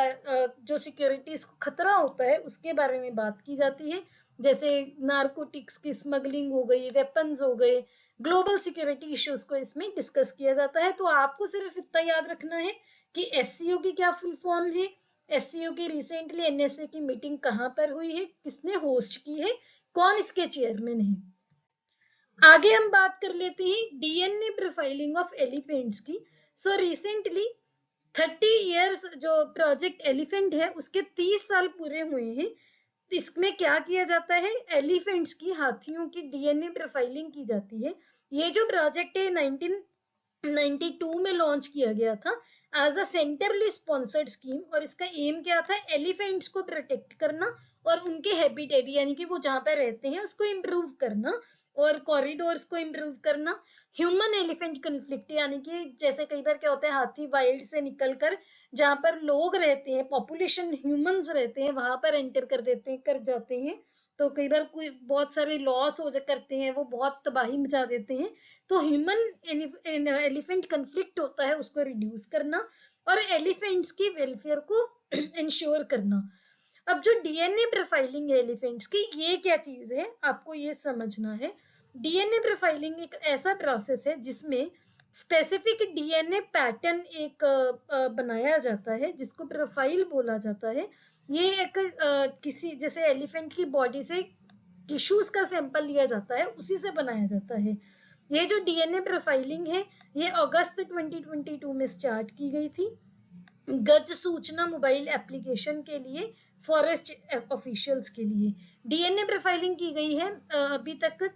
जो सिक्योरिटीज को खतरा होता है उसके बारे में बात की जाती है। जैसे नारकोटिक्स की स्मगलिंग हो गई, वेपन्स हो गए, ग्लोबल सिक्योरिटी इश्यूज को इसमें डिस्कस किया जाता है। तो आपको सिर्फ इतना याद रखना है कि एससीओ की क्या फुल फॉर्म है, एससीओ की रिसेंटली एनएसए की मीटिंग कहां पर हुई है, किसने होस्ट की है, कौन इसके चेयरमैन है। आगे हम बात कर लेते हैं डीएनए प्रोफाइलिंग ऑफ एलिफेंट्स की। सो रिसेंटली 30 इयर्स जो प्रोजेक्ट एलिफेंट है उसके 30 साल पूरे हुए हैं। इसमें क्या किया जाता है, एलिफेंट्स की, हाथियों की डीएनए प्रोफाइलिंग की जाती है। ये जो प्रोजेक्ट है 1992 में लॉन्च किया गया था as a centrally sponsored scheme, और इसका एम क्या था, एलिफेंट्स को प्रोटेक्ट करना और उनके हैबिटेट यानी कि वो जहां पर रहते हैं उसको इम्प्रूव करना और कॉरिडोर्स को इम्प्रूव करना। ह्यूमन एलिफेंट कन्फ्लिक्ट यानी कि जैसे कई बार क्या होता है, हाथी वाइल्ड से निकलकर जहां पर लोग रहते हैं, पॉपुलेशन ह्यूमंस रहते हैं, वहां पर एंटर कर जाते हैं, तो कई बार कोई बहुत सारे लॉस हो करते हैं, वो बहुत तबाही मचा देते हैं। तो ह्यूमन एलिफेंट कन्फ्लिक्ट होता है, उसको रिड्यूस करना और एलिफेंट्स की वेलफेयर को इंश्योर करना। अब जो डीएनए प्रोफाइलिंग है एलिफेंट्स की, ये क्या चीज है आपको ये समझना है। डीएनए प्रोफाइलिंग एक ऐसा प्रोसेस है जिसमें स्पेसिफिक डीएनए पैटर्न एक बनाया जाता है, जिसको प्रोफाइल बोला जाता है। ये एक किसी जैसे एलिफेंट की बॉडी से टिश्यूज का सैंपल लिया जाता है, उसी से बनाया जाता है। ये जो डीएनए प्रोफाइलिंग है ये अगस्त 2022 में स्टार्ट की गई थी गज सूचना मोबाइल एप्लीकेशन के लिए, फॉरेस्ट ऑफिशियल्स के लिए। डीएनए प्रोफाइलिंग की गई है अभी तक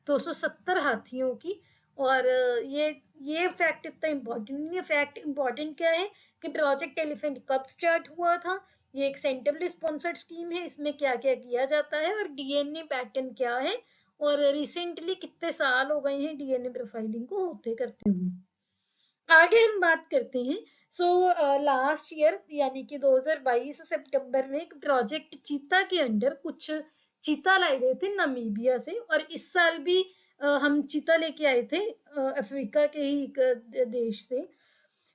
270 हाथियों की। और ये फैक्ट इतना इम्पोर्टेंट नहीं है। फैक्ट इम्पोर्टेंट क्या है कि प्रोजेक्ट एलिफेंट कब स्टार्ट हुआ था, ये एक सेंट्रली स्पॉन्सर्ड स्कीम है, इसमें क्या क्या किया जाता है और डीएनए पैटर्न क्या है, और रिसेंटली कितने साल हो गए हैं डीएनए प्रोफाइलिंग को होते करते हुए। आगे हम बात करते हैं। सो लास्ट ईयर यानी कि 2022 सितंबर में एक प्रोजेक्ट चीता के अंडर कुछ चीता लाए गए थे नामीबिया से, और इस साल भी हम चीता लेके आए थे अफ्रीका के ही एक देश से।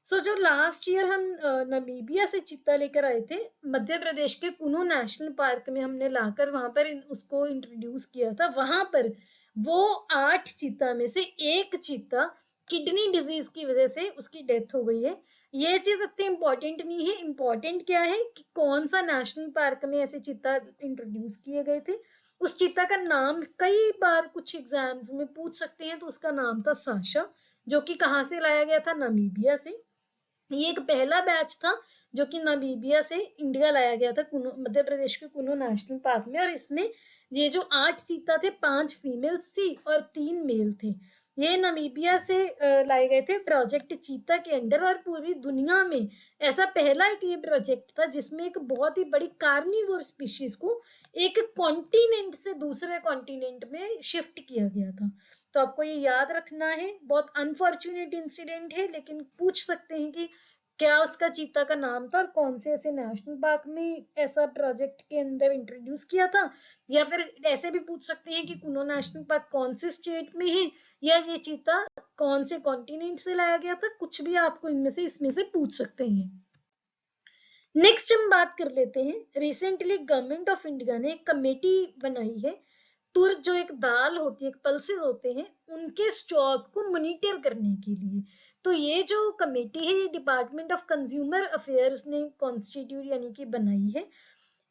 सो जो लास्ट ईयर हम नामीबिया से चीता लेकर आए थे, मध्य प्रदेश के कुनो नेशनल पार्क में हमने लाकर वहां पर उसको इंट्रोड्यूस किया था। वहां पर वो 8 चीता में से एक चीता किडनी डिजीज की वजह से उसकी डेथ हो गई है। ये चीज इतनी इंपॉर्टेंट नहीं है। इंपॉर्टेंट क्या है कि कौन सा नेशनल पार्क में ऐसे चीता इंट्रोड्यूस किए गए थे। उस चीता का नाम कई बार कुछ एग्जाम्स में पूछ सकते हैं, तो उसका नाम था साशा, जो कि कहाँ से लाया गया था, नामीबिया से। ये एक पहला बैच था जो कि नामीबिया से इंडिया लाया गया था मध्य प्रदेश के कुनो नेशनल पार्क में, और इसमें ये जो 8 चीता थे, 5 फीमेल्स थी और 3 मेल थे। ये नामीबिया से लाए गए थे प्रोजेक्ट चीता के अंडर, और पूरी दुनिया में ऐसा पहला एक ये प्रोजेक्ट था जिसमें एक बहुत ही बड़ी कार्निवोर स्पीशीज को एक कॉन्टिनेंट से दूसरे कॉन्टिनेंट में शिफ्ट किया गया था। तो आपको ये याद रखना है। बहुत अनफॉर्चुनेट इंसिडेंट है, लेकिन पूछ सकते हैं कि क्या उसका चीता का नाम था और कौन से ऐसे नेशनल पार्क में ऐसा प्रोजेक्ट के अंदर इंट्रोड्यूस किया था, या फिर ऐसे भी पूछ सकते हैं कि कुनो नेशनल पार्क कौन से स्टेट में है, या ये चीता कौन से कॉन्टिनेंट से लाया गया था। कुछ भी आपको इनमें से इसमें से पूछ सकते हैं। नेक्स्ट हम बात कर लेते हैं, रिसेंटली गवर्नमेंट ऑफ इंडिया ने एक कमेटी बनाई है, तुर जो एक दाल होती है, एक पल्सेस होते हैं, उनके स्टॉक को मॉनिटर करने के लिए। तो ये जो कमेटी है ये डिपार्टमेंट ऑफ कंज्यूमर अफेयर्स ने कॉन्स्टिट्यूट यानी कि बनाई है।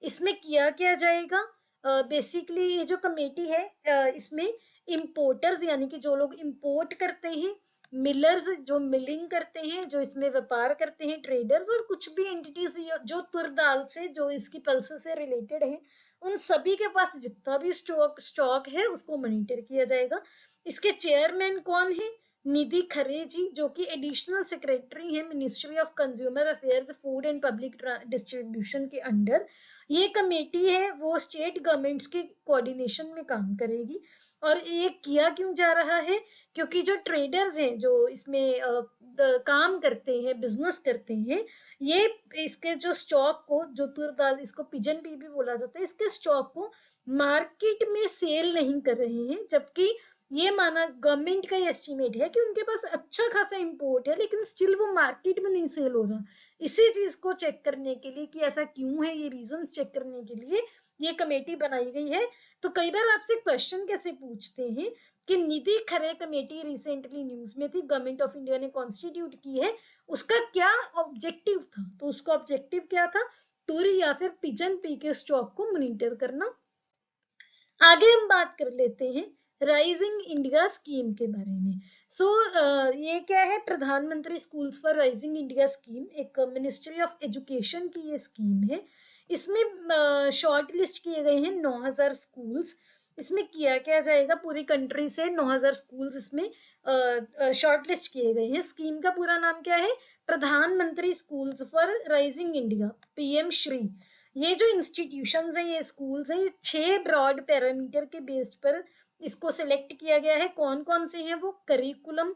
इसमें किया क्या जाएगा, बेसिकली ये जो कमेटी है इसमें इंपोर्टर्स यानी कि जो लोग इंपोर्ट करते हैं मिलर्स जो मिलिंग करते हैं, जो इसमें व्यापार करते हैं, ट्रेडर्स, और कुछ भी एंटिटीज जो तुर दाल से, जो इसकी पल्सेस से रिलेटेड है, उन सभी के पास जितना भी स्टॉक है उसको मॉनिटर किया जाएगा। इसके चेयरमैन कौन है? निधि खरे जी, जो कि एडिशनल सेक्रेटरी है ministry of consumer affairs, food and public distribution के अंडर। ये कमेटी है वो स्टेट गवर्नमेंट्स के कोऑर्डिनेशन में काम करेगी। और ये किया क्यों जा रहा है? क्योंकि जो ट्रेडर्स हैं, जो इसमें काम करते हैं, बिजनेस करते हैं, ये इसके जो स्टॉक को, जो तुर दाल, इसको पिजन पी भी बोला जाता है, इसके स्टॉक को मार्केट में सेल नहीं कर रहे हैं, जबकि ये माना गवर्नमेंट का एस्टिमेट है कि उनके पास अच्छा खासा इंपोर्ट है, लेकिन स्टिल वो मार्केट में नहीं सेल हो रहा। इसी चीज को चेक करने के लिए कि ऐसा क्यों है, ये रीजंस चेक करने के लिए ये कमेटी बनाई गई है। तो कई बार आपसे क्वेश्चन कैसे पूछते हैं कि निधि खरे कमेटी रिसेंटली न्यूज में थी, गवर्नमेंट ऑफ इंडिया ने कॉन्स्टिट्यूट की है, उसका क्या ऑब्जेक्टिव था? तो उसका ऑब्जेक्टिव क्या था? तुर या फिर पिजन पी के स्टॉक को मॉनिटर करना। आगे हम बात कर लेते हैं राइजिंग इंडिया स्कीम के बारे में। ये क्या है? प्रधानमंत्री schools for rising India scheme, एक मिनिस्ट्री ऑफ एजुकेशन की ये स्कीम है। इसमें शॉर्ट लिस्ट किए गए हैं 9000 स्कूल्स। इसमें किया क्या जाएगा? पूरी कंट्री से 9000 स्कूल्स इसमें शॉर्ट लिस्ट किए गए हैं। स्कीम का पूरा नाम क्या है? प्रधानमंत्री schools for rising India, PM Shri. ये जो इंस्टीट्यूशंस है, ये स्कूल्स है, ये 6 ब्रॉड पैरामीटर के बेस पर इसको सिलेक्ट किया गया है। कौन कौन से हैं वो? करिकुलम,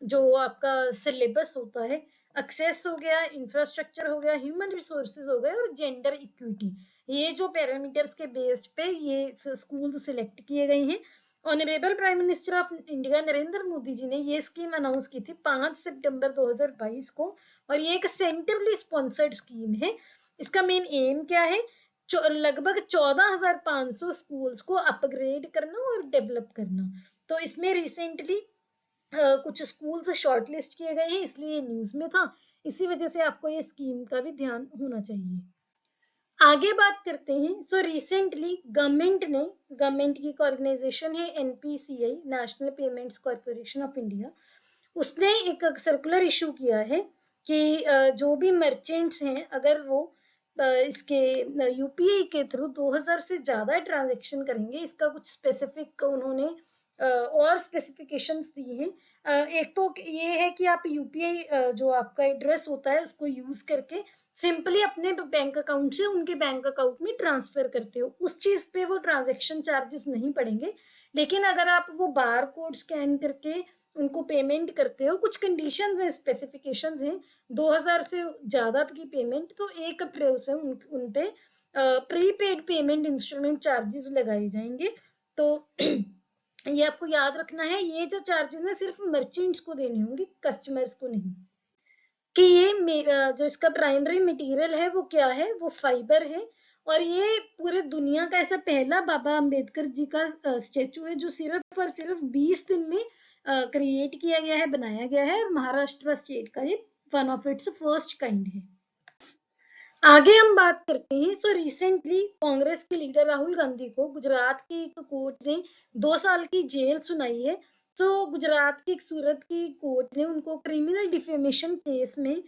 जो आपका सिलेबस होता है, एक्सेस हो गया, इंफ्रास्ट्रक्चर हो गया, ह्यूमन रिसोर्सेज हो गए, और जेंडर इक्विटी। ये जो पैरामीटर्स के बेस पे ये स्कूल सिलेक्ट किए गए हैं। Honourable prime minister of India Narendra Modi ji ने ये स्कीम अनाउंस की थी 5 सितंबर 2022 को, और ये एक सेंट्रली स्पॉन्सर्ड स्कीम है। इसका मेन एम क्या है? लगभग 14,500 स्कूल्स को अपग्रेड करना और डेवलप करना। तो इसमें रिसेंटली कुछ स्कूल्स शॉर्टलिस्ट किए गए हैं, इसलिए न्यूज में था। इसी वजह से आपको ये स्कीम का भी ध्यान होना चाहिए। आगे बात करते हैं। रिसेंटली गवर्नमेंट की एक ऑर्गेनाइजेशन है NPCI, national payments corporation of India, उसने एक सर्कुलर इशू किया है कि जो भी मर्चेंट्स हैं, अगर वो इसके यूपीआई के थ्रू 2000 से ज्यादा ट्रांजेक्शन करेंगे, इसका कुछ स्पेसिफिक उन्होंने और स्पेसिफिकेशंस दी हैं। एक तो ये है कि आप यूपीआई जो आपका एड्रेस होता है उसको यूज करके सिंपली अपने बैंक अकाउंट से उनके बैंक अकाउंट में ट्रांसफर करते हो, उस चीज पे वो ट्रांजेक्शन चार्जेस नहीं पड़ेंगे। लेकिन अगर आप वो बार कोड स्कैन करके उनको पेमेंट करते हो, कुछ कंडीशंस हैं, स्पेसिफिकेशंस हैं, 2000 से ज्यादा की पेमेंट, तो 1 अप्रैल से उन पे प्रीपेड पेमेंट इंस्ट्रूमेंट चार्जेस लगाए जाएंगे। तो ये आपको याद रखना है, ये जो चार्जेस है सिर्फ मर्चेंट्स को देने होंगे, कस्टमर्स को नहीं। कि ये मेरा जो इसका प्राइमरी मटेरियल है वो क्या है? वो फाइबर है। और ये पूरे दुनिया का ऐसा पहला बाबा अंबेडकर जी का स्टेचू है जो सिर्फ और सिर्फ 20 दिन में क्रिएट किया गया है, बनाया गया है, और महाराष्ट्र स्टेट का ये one of its first kind है। आगे हम बात करते हैं। रिसेंटली कांग्रेस के लीडर राहुल गांधी को गुजरात की एक कोर्ट ने 2 साल की जेल सुनाई है। गुजरात की एक सूरत की कोर्ट ने उनको क्रिमिनल डिफेमेशन केस में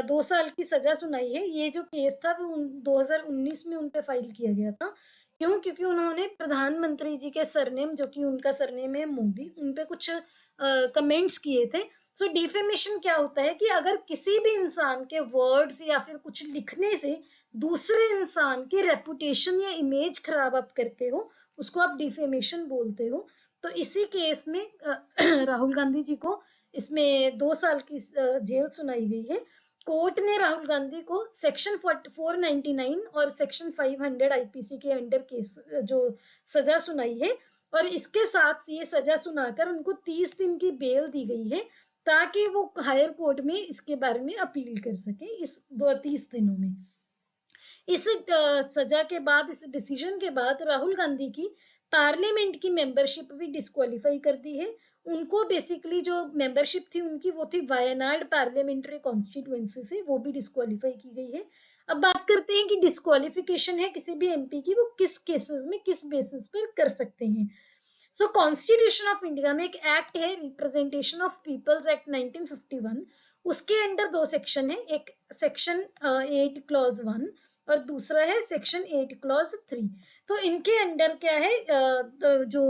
2 साल की सजा सुनाई है। ये जो केस था वो 2019 में उनपे फाइल किया गया था। क्यों? क्योंकि उन्होंने प्रधानमंत्री जी के सरनेम, जो कि उनका सरनेम है मोदी, उनपे कुछ कमेंट्स किए थे। डिफेमेशन क्या होता है कि अगर किसी भी इंसान के वर्ड्स या फिर कुछ लिखने से दूसरे इंसान की रेपुटेशन या इमेज खराब आप करते हो, उसको आप डिफेमेशन बोलते हो। तो इसी केस में राहुल गांधी जी को इसमें 2 साल की जेल सुनाई गई है। कोर्ट ने राहुल गांधी को सेक्शन 499 और सेक्शन 500 आईपीसी के अंडर केस जो सजा सुनाई है, और इसके साथ ये सजा सुनाकर उनको 30 दिन की बेल दी गई है, ताकि वो हायर कोर्ट में इसके बारे में अपील कर सके इस 30 दिनों में। इस सजा के बाद, इस डिसीजन के बाद राहुल गांधी की पार्लियामेंट की मेंबरशिप भी डिस्क्वालीफाई कर दी है। उनको बेसिकली जो मेंबरशिप थी उनकी, वो थी वायनाड पार्लियामेंट्री कॉन्स्टिट्यूएंसी से, वो भी डिस्क्वालीफाई की गई है। अब बात करते हैं कि डिस्क्वालिफिकेशन है किसी भी एमपी की, वो किस केसेस में किस बेसिस पर कर सकते हैं। सो कॉन्स्टिट्यूशन ऑफ इंडिया में एक एक्ट है रिप्रेजेंटेशन ऑफ पीपल्स एक्ट 1951, उसके अंडर दो सेक्शन है, एक सेक्शन 8 क्लॉज 1 और दूसरा है सेक्शन 8 क्लॉज 3। तो इनके अंडर क्या है जो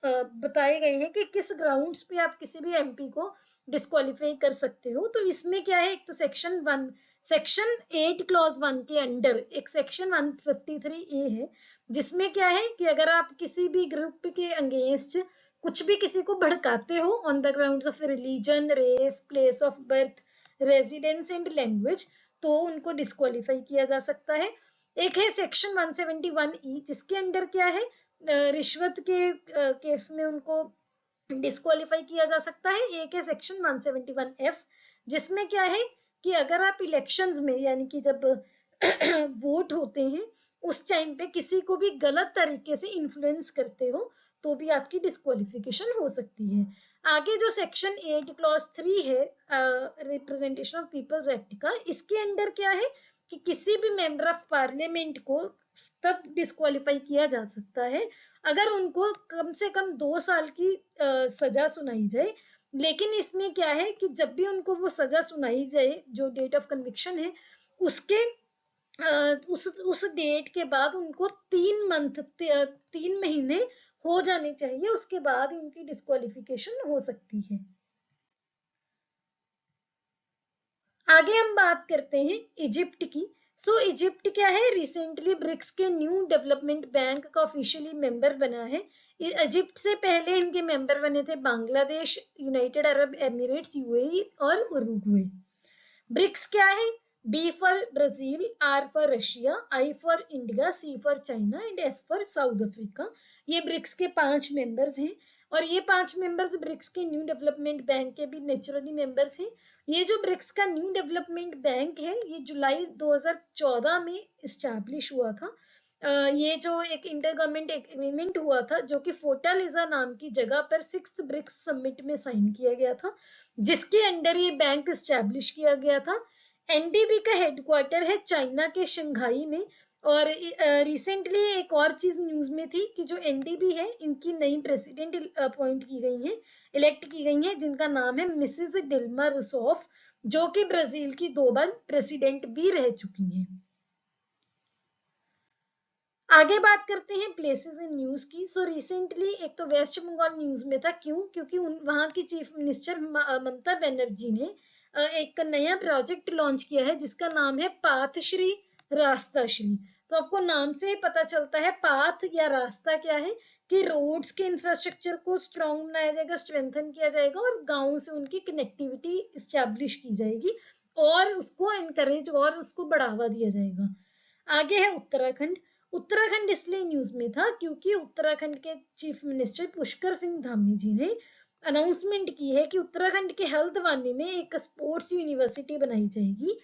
बताए गए हैं कि किस ग्राउंड्स पे आप किसी भी एमपी को डिस्क्वालीफाई कर सकते हो। तो इसमें क्या है, एक तो सेक्शन 8 क्लॉज 1 के अंडर एक सेक्शन 153A है, जिसमें क्या है कि अगर आप किसी भी ग्रुप के अगेंस्ट कुछ भी किसी को भड़काते हो on the grounds of religion, race, place of birth, residence and language, तो उनको डिस्क्वालीफाई किया जा सकता है। एक है सेक्शन 171E, जिसके अंडर क्या है रिश्वत के केस में उनको डिस्क्वालीफाई किया जा सकता है। एक है सेक्शन 171F, जिसमें क्या है कि अगर आप इलेक्शंस में यानी कि जब वोट होते हैं उस टाइम पे किसी को भी गलत तरीके से इन्फ्लुएंस करते हो तो भी आपकी डिस्क्वालिफिकेशन हो सकती है। आगे जो सेक्शन 8 क्लॉज 3 है रिप्रेजेंटेशन ऑफ पीपल्स एक्ट का, इसके अंडर क्या है कि किसी भी मेंबर ऑफ पार्लियामेंट को तब डिस्क्वालीफाई किया जा सकता है अगर उनको कम से कम 2 साल की सजा सुनाई जाए। लेकिन इसमें क्या है कि जब भी उनको वो सजा सुनाई जाए, जो डेट ऑफ कन्विक्शन है उसके उस डेट के बाद उनको 3 महीने हो जाने चाहिए, उसके बाद उनकी डिस्क्वालिफिकेशन हो सकती है। आगे हम बात करते हैं इजिप्ट की। सो इजिप्ट क्या है, रिसेंटली ब्रिक्स के न्यू डेवलपमेंट बैंक का ऑफिशियली मेंबर बना है। इजिप्ट से पहले इनके मेंबर बने थे Bangladesh, United Arab Emirates, UAE और उरुग्वे। ब्रिक्स क्या है, B for Brazil, R for Russia, I for India, C for China and S for south Africa. ये ब्रिक्स के 5 मेंबर्स हैं और ये 5 मेंबर्स ब्रिक्स के न्यू डेवलपमेंट बैंक के भी नेचुरली मेंबर्स हैं। ये जो ब्रिक्स का न्यू डेवलपमेंट बैंक है ये जुलाई 2014 में इस्टेब्लिश हुआ था। ये जो एक इंटर गवर्नमेंट एग्रीमेंट हुआ था जो कि फोर्टालिजा नाम की जगह पर 6th ब्रिक्स समिट में साइन किया गया था, जिसके अंडर ये बैंक इस्टेब्लिश किया गया था। एनडीबी का हेडक्वार्टर है चाइना के शंघाई में। और रिसेंटली एक और चीज न्यूज में थी कि जो एनडीबी है इनकी नई प्रेसिडेंट अपॉइंट की गई है, इलेक्ट की गई है, जिनका नाम है मिसेस डिल्मा रूसोफ, जो कि ब्राजील की 2 बार प्रेसिडेंट भी रह चुकी हैं। आगे बात करते हैं प्लेसेस इन न्यूज की। सो रिसेंटली एक तो वेस्ट बंगाल न्यूज में था, क्यों, क्योंकि वहां की चीफ मिनिस्टर ममता बनर्जी ने एक नया प्रोजेक्ट लॉन्च किया है जिसका नाम है पाथश्री रास्ताश्री। तो आपको नाम से ही पता चलता है पाथ या रास्ता क्या है कि रोड्स के इंफ्रास्ट्रक्चर को स्ट्रॉन्ग बनाया जाएगा, स्ट्रेंथन किया जाएगा और गांव से उनकी कनेक्टिविटी इस्टेब्लिश की जाएगी और उसको एनकरेज और उसको बढ़ावा दिया जाएगा। आगे है उत्तराखंड। उत्तराखंड इसलिए न्यूज में था क्योंकि उत्तराखंड के चीफ मिनिस्टर पुष्कर सिंह धामी जी ने अनाउंसमेंट की है कि उत्तराखंड के हल्द्वानी में एक स्पोर्ट्स यूनिवर्सिटी बनाई जाएगी।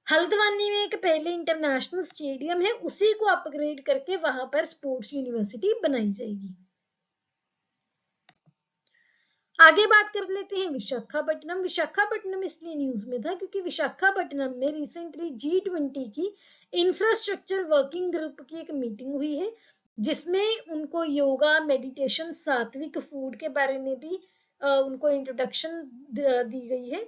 हल्द्वानी में एक पहले इंटरनेशनल स्टेडियम है, उसी को अपग्रेड करके वहां पर स्पोर्ट्स यूनिवर्सिटी बनाई जाएगी। आगे बात कर लेते हैं विशाखापट्टनम। विशाखापट्टनम इसलिए न्यूज में था क्योंकि विशाखापट्टनम में रिसेंटली G20 की इंफ्रास्ट्रक्चर वर्किंग ग्रुप की एक मीटिंग हुई है, जिसमें उनको योगा, मेडिटेशन, सात्विक फूड के बारे में भी उनको इंट्रोडक्शन दी गई है।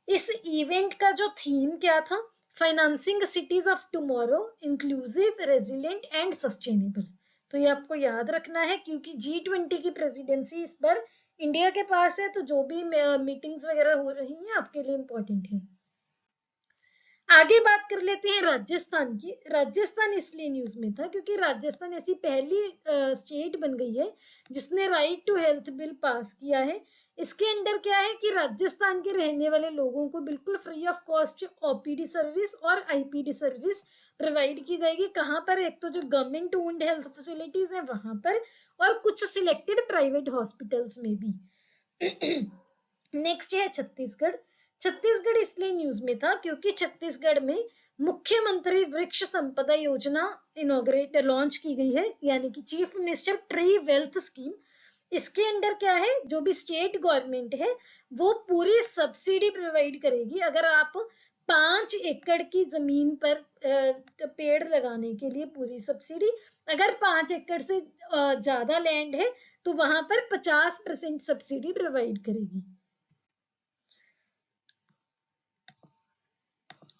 इस इवेंट का जो थीम क्या था, financing cities of tomorrow, inclusive, resilient and sustainable. तो ये आपको याद रखना है क्योंकि G20 की प्रेसिडेंसी इस बार इंडिया के पास है, तो जो भी मीटिंग्स वगैरह हो रही हैं आपके लिए इंपॉर्टेंट है। आगे बात कर लेते हैं राजस्थान की। राजस्थान इसलिए न्यूज में था क्योंकि राजस्थान ऐसी पहली स्टेट बन गई है जिसने right to health bill pass किया है। इसके अंदर क्या है कि राजस्थान के रहने वाले लोगों को बिल्कुल free of cost OPD service और आईपीडी सर्विस प्रोवाइड की जाएगी। कहाँ पर, एक तो जो गवर्नमेंट ओन्ड हेल्थ फैसिलिटीज है वहां पर और कुछ सिलेक्टेड प्राइवेट हॉस्पिटल्स में भी। नेक्स्ट है छत्तीसगढ़। छत्तीसगढ़ इसलिए न्यूज में था क्योंकि छत्तीसगढ़ में मुख्यमंत्री वृक्ष संपदा योजना इनॉग्रेट लॉन्च की गई है, यानी कि chief minister tree wealth scheme. इसके अंडर क्या है, जो भी स्टेट गवर्नमेंट है वो पूरी सब्सिडी प्रोवाइड करेगी अगर आप 5 एकड़ की जमीन पर पेड़ लगाने के लिए पूरी सब्सिडी। अगर 5 एकड़ से ज्यादा लैंड है तो वहां पर 50% सब्सिडी प्रोवाइड करेगी।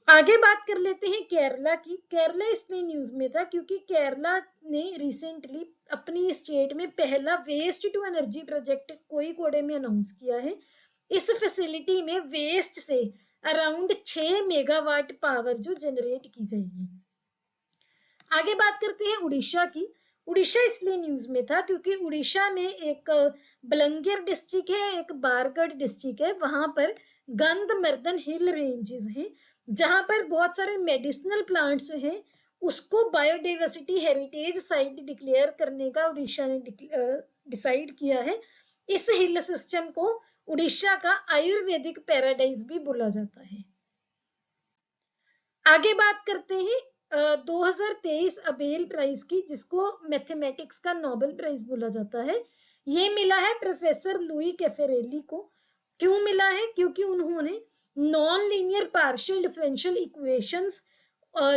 आगे बात कर लेते हैं केरला की। केरला इसलिए न्यूज में था क्योंकि केरला ने रिसेंटली अपनी स्टेट में पहला वेस्ट टू एनर्जी प्रोजेक्ट कोयिकोडे में अनाउंस किया है। इस फैसिलिटी में वेस्ट से अराउंड 6 मेगावाट पावर जो जनरेट की जाएगी। आगे बात करते हैं उड़ीसा की। उड़ीसा इसलिए न्यूज में था क्योंकि उड़ीसा में एक बलंगीर डिस्ट्रिक्ट है, एक बारगढ़ डिस्ट्रिक्ट है, वहां पर गंधमर्दन हिल रेंजेस हैं जहां पर बहुत सारे मेडिसिनल प्लांट्स हैं। उसको बायोडाइवर्सिटी हेरिटेज साइट डिक्लेयर करने का उड़ीसा ने डिसाइड किया है। इस हिल सिस्टम को उड़ीसा का आयुर्वेदिक पैराडाइज भी बोला जाता है। आगे बात करते हैं 2023 अबेल प्राइज की, जिसको मैथमेटिक्स का नोबेल प्राइज बोला जाता है। ये मिला है प्रोफेसर लुई कैफेरेली को। क्यों मिला है? क्योंकि उन्होंने non linear partial differential equations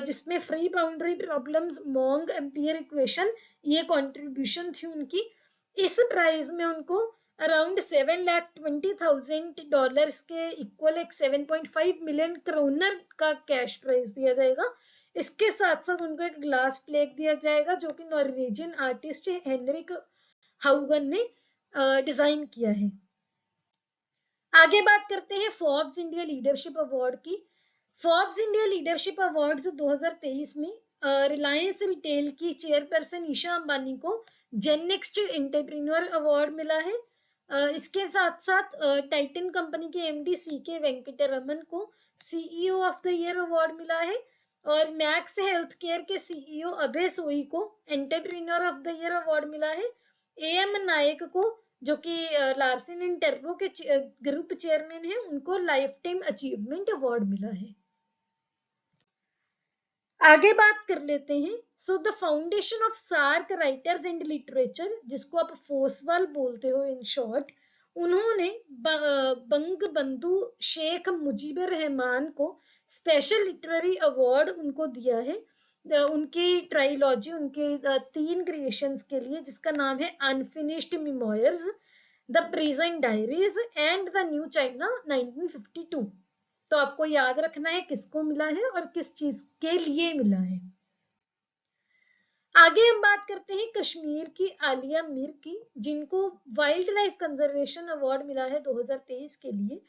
जिसमें free boundary problems, Monge Ampere equation, ये कंट्रीब्यूशन थी उनकी। इस प्राइज में उनको अराउंड $7,20,000 के इक्वल एक 7.5 मिलियन क्रोनर का कैश प्राइज दिया जाएगा। इसके साथ साथ उनको एक ग्लास प्लेट दिया जाएगा जो कि नॉर्वेजियन आर्टिस्ट हेनरिक हाउगन ने डिजाइन किया है। आगे बात करते हैं फोर्ब्स इंडिया लीडरशिप अवार्ड की। फोर्ब्स इंडिया लीडरशिप अवार्ड्स 2023 में रिलायंस रिटेल की चेयरपर्सन ईशा अंबानी को जेन नेक्स्ट एंटरप्रेन्योर अवार्ड मिला है। इसके साथ साथ टाइटन कंपनी के एमडी सीके वेंकटरमन को CEO of the year award मिला है और मैक्स हेल्थ केयर के सीईओ अभय सोई को entrepreneur of the year award मिला है। एएम नायक को, जो कि लार्सन एंड टर्बो के ग्रुप चेयरमैन है, उनको लाइफ टाइम अचीवमेंट अवार्ड मिला है। आगे बात कर लेते हैं। So the foundation of SAARC writers and literature, जिसको आप फोसवाल बोलते हो इन शॉर्ट, उन्होंने बंग बंधु शेख मुजीबर रहमान को स्पेशल लिटरेरी अवार्ड उनको दिया है उनकी ट्राइलॉजी, उनके 3 क्रिएशंस के लिए, जिसका नाम है unfinished memoirs, the prison diaries and the new China 1952। तो आपको याद रखना है किसको मिला है और किस चीज के लिए मिला है। आगे हम बात करते हैं कश्मीर की आलिया मीर की, जिनको वाइल्ड लाइफ कंजर्वेशन अवार्ड मिला है 2023 के लिए।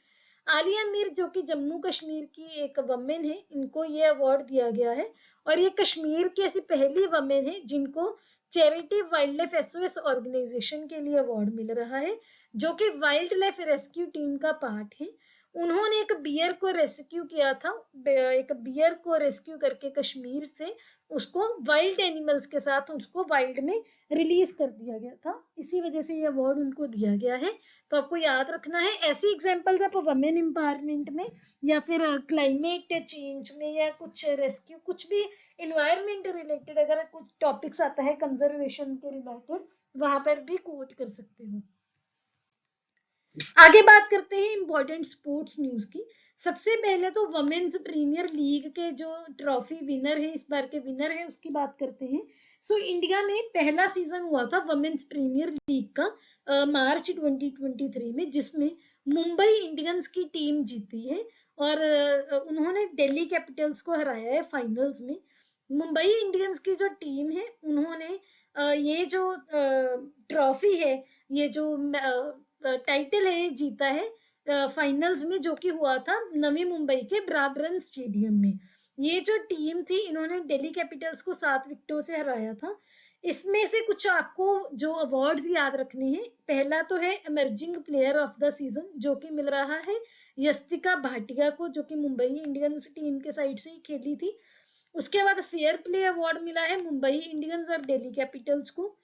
आलिया मीर जो कि जम्मू कश्मीर की एक वमेन है, इनको ये अवार्ड दिया गया है और ये कश्मीर की ऐसी पहली वमेन है जिनको charity wildlife SOS organisation के लिए अवार्ड मिल रहा है, जो कि वाइल्ड लाइफ रेस्क्यू टीम का पार्ट है। उन्होंने एक बियर को रेस्क्यू किया था, एक बियर को रेस्क्यू करके कश्मीर से उसको वाइल्ड एनिमल्स के साथ उसको वाइल्ड में रिलीज कर दिया गया था, इसी वजह से ये अवार्ड उनको दिया गया है। तो आपको याद रखना है ऐसी एग्जांपल्स आप वुमेन एम्पावरमेंट में या फिर क्लाइमेट चेंज में या कुछ रेस्क्यू, कुछ भी इन्वायरमेंट रिलेटेड अगर कुछ टॉपिक्स आता है कंजर्वेशन के रिलेटेड, वहां पर भी कोट कर सकते हो। आगे बात करते हैं इंपॉर्टेंट स्पोर्ट्स न्यूज की। सबसे पहले तो वुमेन्स प्रीमियर लीग के जो ट्रॉफी विनर है, इस बार के विनर है, उसकी बात करते हैं। सो इंडिया में पहला सीजन हुआ था वुमेन्स प्रीमियर लीग का मार्च 2023 में, जिसमें मुंबई इंडियंस की टीम जीती है और उन्होंने दिल्ली कैपिटल्स को हराया है फाइनल्स में। मुंबई इंडियंस की जो टीम है, उन्होंने ये जो ट्रॉफी है, ये जो टाइटल है, जीता है फाइनल्स में, जो कि हुआ था नवी मुंबई के ब्राबरन स्टेडियम में। ये जो टीम थी, इन्होंने दिल्ली कैपिटल्स को 7 विकेटों से हराया था। इसमें से कुछ आपको जो अवार्ड्स याद रखने हैं, पहला तो है emerging player of the season, जो कि मिल रहा है यस्तिका भाटिया को, जो कि मुंबई इंडियंस टीम के साइड से ही खेली थी। उसके बाद फेयर प्ले अवार्ड मिला है मुंबई इंडियंस और दिल्ली कैपिटल्स को।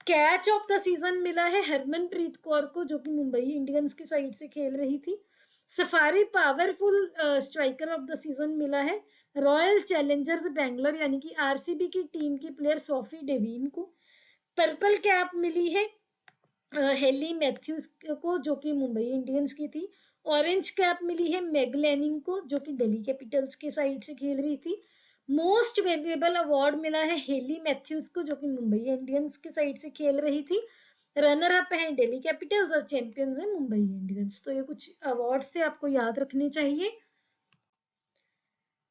कैच ऑफ द सीजन मिला है हरमनप्रीत कौर को, जो कि मुंबई इंडियंस की साइड से खेल रही थी। Safari powerful striker of the season मिला है रॉयल चैलेंजर्स बेंगलोर यानी कि आरसीबी की टीम की प्लेयर सोफी डेविन को। पर्पल कैप मिली है हेली मैथ्यूज को, जो कि मुंबई इंडियंस की थी। ऑरेंज कैप मिली है मेग लैनिंग को, जो कि दिल्ली कैपिटल्स के साइड से खेल रही थी। मोस्ट वैल्यूएबल अवार्ड मिला है हेली मैथ्यूज को, जो कि मुंबई इंडियंस के साइड से खेल रही थी। रनर अप है दिल्ली कैपिटल्स और चैंपियंस है मुंबई इंडियंस। तो ये कुछ अवार्ड से आपको याद रखने चाहिए।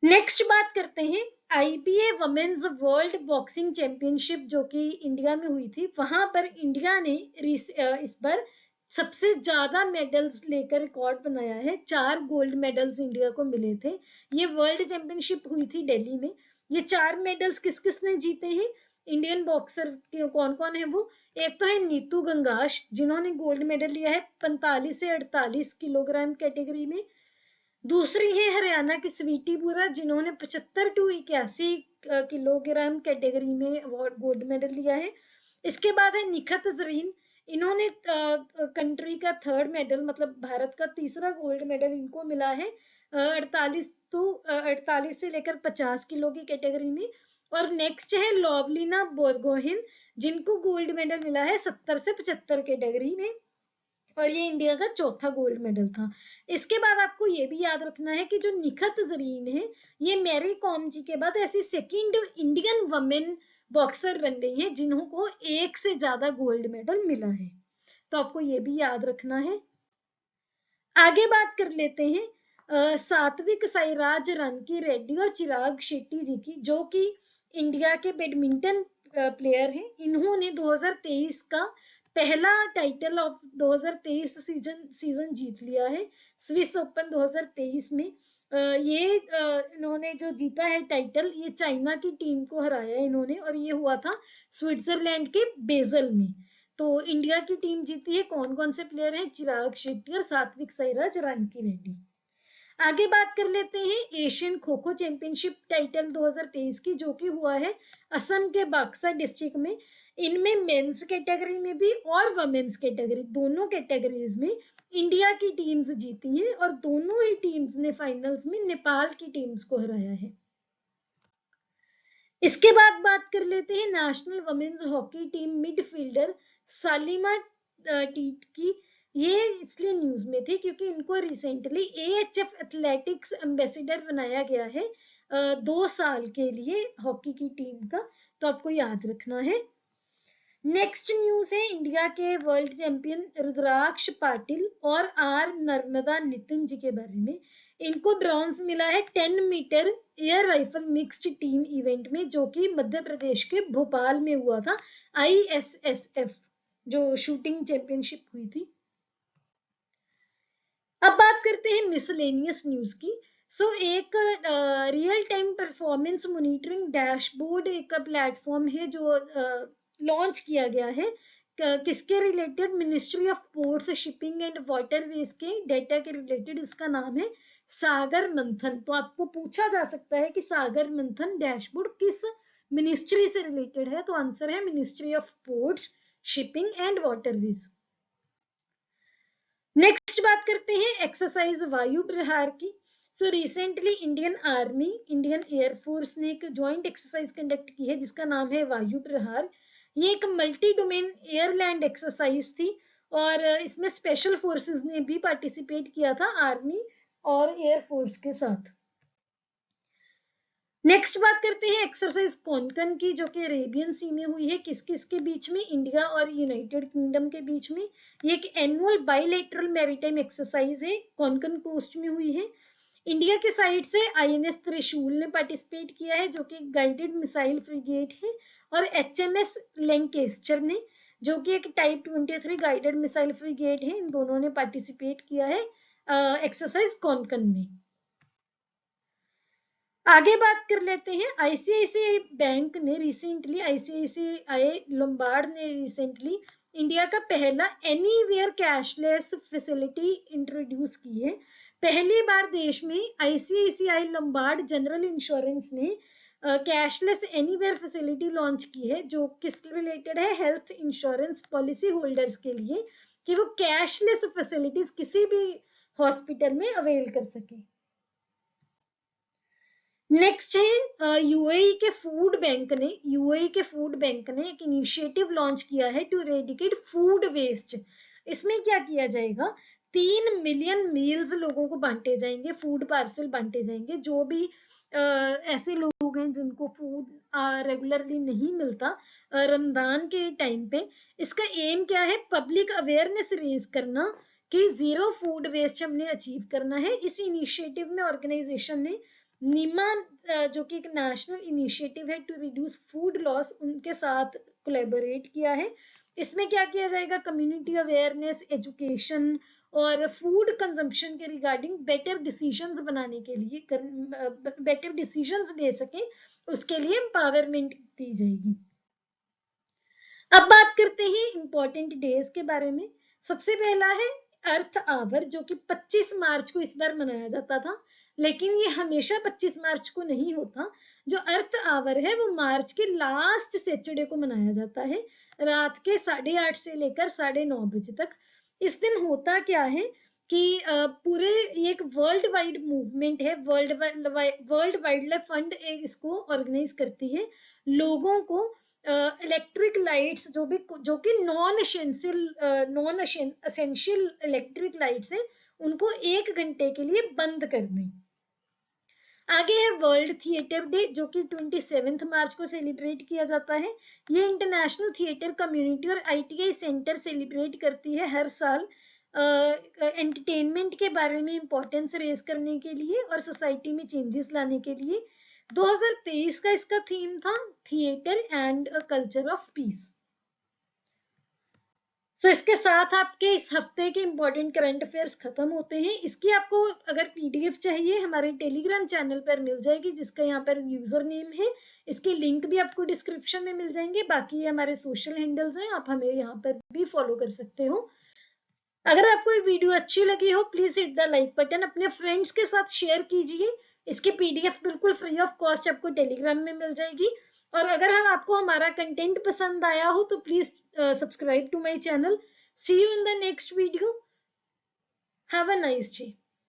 नेक्स्ट बात करते हैं IBA women's world boxing championship जो कि इंडिया में हुई थी। वहां पर इंडिया ने इस बार सबसे ज्यादा मेडल्स लेकर रिकॉर्ड बनाया है। 4 गोल्ड मेडल्स इंडिया को मिले थे। ये वर्ल्ड चैंपियनशिप हुई थी दिल्ली में। ये 4 मेडल्स किस किस ने जीते हैं इंडियन बॉक्सर्स के, कौन कौन है वो? एक तो है नीतू गंगाश जिन्होंने गोल्ड मेडल लिया है 45 से 48 किलोग्राम कैटेगरी में। दूसरी है हरियाणा की स्वीटी बुरा जिन्होंने 75 टू 81 किलोग्राम कैटेगरी में गोल्ड मेडल लिया है। इसके बाद है निखत जरीन, इन्होंने कंट्री का 3rd मेडल, मतलब भारत का 3रा गोल्ड मेडल इनको मिला है 48 से लेकर 50 किलो की कैटेगरी में। और नेक्स्ट है लोवलिना बोरगोहेन जिनको गोल्ड मेडल मिला है 70 से 75 कैटेगरी में, और ये इंडिया का 4था गोल्ड मेडल था। इसके बाद आपको ये भी याद रखना है कि जो निखत जरीन है ये मैरी कॉम जी के बाद ऐसी सेकंड इंडियन वुमेन बॉक्सर बन गई है जिनको एक से ज्यादा गोल्ड मेडल मिला है। तो आपको ये भी याद रखना है। आगे बात कर लेते हैं सात्विक साईराज रनकी रेड्डी और चिराग शेट्टी जी की, जो कि इंडिया के बैडमिंटन प्लेयर हैं। इन्होंने 2023 का पहला टाइटल ऑफ 2023 सीजन जीत लिया है स्विस ओपन 2023 में। ये इन्होंने जो जीता है टाइटल, ये चाइना की टीम को हराया है इन्होंने, और ये हुआ था स्विट्जरलैंड के बेजल में। तो इंडिया की टीम जीती है। कौन कौन से प्लेयर हैं? चिराग शेट्टी और सात्विक साईराज रनकी रेड्डी। आगे बात कर लेते हैं Asian kho kho championship title 2023 की, जो कि हुआ है असम के बक्सा डिस्ट्रिक्ट में। इनमें मेंस कैटेगरी में भी और वुमेन्स कैटेगरी, दोनों कैटेगरीज में इंडिया की टीम्स जीती हैं और दोनों ही टीम्स ने फाइनल्स में नेपाल की टीम्स को हराया है। इसके बाद बात कर लेते हैं national women's hockey team midfielder Salima Tete की। ये इसलिए न्यूज में थी क्योंकि इनको रिसेंटली AHF एथलेटिक्स एम्बेसडर बनाया गया है 2 साल के लिए हॉकी की टीम का। तो आपको याद रखना है। नेक्स्ट न्यूज है इंडिया के वर्ल्ड चैंपियन रुद्राक्ष पाटिल और R नर्मदा नितिन जी के बारे में। इनको ब्रॉन्ज मिला है 10 metre air rifle mixed team event में, जो कि मध्य प्रदेश के भोपाल में हुआ था। ISSF जो शूटिंग चैंपियनशिप हुई थी। अब बात करते हैं मिसलेनियस न्यूज की। एक real time performance monitoring dashboard एक प्लेटफॉर्म है जो लॉन्च किया गया है। किसके related? Ministry of ports shipping and waterways के डेटा के रिलेटेड। इसका नाम है सागर मंथन। तो आपको पूछा जा सकता है कि सागर मंथन डैशबोर्ड किस मिनिस्ट्री से रिलेटेड है? तो आंसर है ministry of ports shipping and waterways. Next बात करते हैं एक्सरसाइज वायु प्रहार की। Recently Indian army, Indian air force ने एक ज्वाइंट एक्सरसाइज कंडक्ट की है जिसका नाम है वायु प्रहार। ये एक मल्टी डोमेन एयरलैंड एक्सरसाइज थी और इसमें स्पेशल फोर्सेस ने भी पार्टिसिपेट किया था आर्मी और एयरफोर्स के साथ। नेक्स्ट बात करते हैं एक्सरसाइज कोंकण की, जो कि अरेबियन सी में हुई है। किस किस के बीच में? इंडिया और यूनाइटेड किंगडम के बीच में। ये एक एनुअल बायलैटरल मैरीटाइम एक्सरसाइज है, कोंकण कोस्ट में हुई है। इंडिया के साइड से INS त्रिशूल ने पार्टिसिपेट किया है जो कि गाइडेड मिसाइल फ्रिगेट है, और HMS लैंकेस्टर ने, जो कि एक टाइप 23 गाइडेड मिसाइल फ्रिगेट है। इन दोनों ने पार्टिसिपेट किया है एक्सरसाइज कोंकण में। आगे बात कर लेते हैं ICICI बैंक ने रिसेंटली, ICICI लोम्बार्ड ने रिसेंटली इंडिया का पहला एनीवेयर कैशलेस फैसिलिटी इंट्रोड्यूस की है। पहली बार देश में ICICI लोम्बार्ड जनरल इंश्योरेंस ने कैशलेस एनीवेयर फैसिलिटी लॉन्च की है, जो किस रिलेटेड है? हेल्थ इंश्योरेंस पॉलिसी होल्डर्स के लिए, कि वो कैशलेस फैसिलिटीज किसी भी हॉस्पिटल में अवेल कर सके। नेक्स्ट है UAE के फूड बैंक ने एक इनिशिएटिव लॉन्च किया है टू इरेडिकेट फूड वेस्ट। इसमें क्या किया जाएगा 3 मिलियन मील्स लोगों को बांटे जाएंगे, फूड पार्सल बांटे जाएंगे। जो भी ऐसे लोग हैं जिनको फूड रेगुलरली नहीं मिलता रमजान के टाइम पे, इसका एम क्या है? पब्लिक अवेयरनेस रेज करना कि जीरो फूड वेस्ट हमने अचीव करना है। इस इनिशिएटिव में ऑर्गेनाइजेशन ने नीमा जो कि एक नेशनल इनिशिएटिव है टू रिड्यूस फूड लॉस, उनके साथ कोलैबोरेट किया है। इसमें क्या किया जाएगा? कम्युनिटी अवेयरनेस, एजुकेशन और फूड कंजम्पशन के रिगार्डिंग बेटर डिसीजंस बनाने के लिए, बेटर डिसीजंस ले सके उसके लिए एम्पावरमेंट दी जाएगी। अब बात करते हैं इंपॉर्टेंट डेज के बारे में। सबसे पहला है अर्थ आवर, जो कि 25 मार्च को इस बार मनाया जाता था, लेकिन ये हमेशा 25 मार्च को नहीं होता। जो अर्थ आवर है वो मार्च के लास्ट सैटरडे को मनाया जाता है, रात के 8:30 से लेकर 9:30 बजे तक। इस दिन होता क्या है कि पूरे एक वर्ल्ड वाइड मूवमेंट है, वर्ल्ड वाइल्ड लाइफ फंड इसको ऑर्गेनाइज करती है। लोगों को इलेक्ट्रिक लाइट्स जो कि नॉन एसेंशियल इलेक्ट्रिक लाइट्स हैं, उनको 1 घंटे के लिए बंद कर दें। आगे है वर्ल्ड थिएटर डे, जो कि 27 मार्च को सेलिब्रेट किया जाता है। ये इंटरनेशनल थिएटर कम्युनिटी और ITI सेंटर सेलिब्रेट करती है हर साल एंटरटेनमेंट के बारे में इंपॉर्टेंस रेज करने के लिए और सोसाइटी में चेंजेस लाने के लिए। 2023 का इसका थीम था theatre and a culture of peace. So इसके साथ आपके इस हफ्ते के इंपॉर्टेंट करंट अफेयर्स खत्म होते हैं। इसकी आपको अगर PDF चाहिए हमारे टेलीग्राम चैनल पर मिल जाएगी, जिसका यहाँ पर यूजर नेम है। इसके लिंक भी आपको डिस्क्रिप्शन में मिल जाएंगे। बाकी ये हमारे सोशल हैंडल्स हैं, आप हमें यहाँ पर भी फॉलो कर सकते हो। अगर आपको ये वीडियो अच्छी लगी हो please hit the like button, अपने फ्रेंड्स के साथ शेयर कीजिए। इसकी PDF बिल्कुल फ्री ऑफ कॉस्ट आपको टेलीग्राम में मिल जाएगी। और अगर आपको हमारा कंटेंट पसंद आया हो तो please subscribe to my channel. See you in the next video. Have a nice day.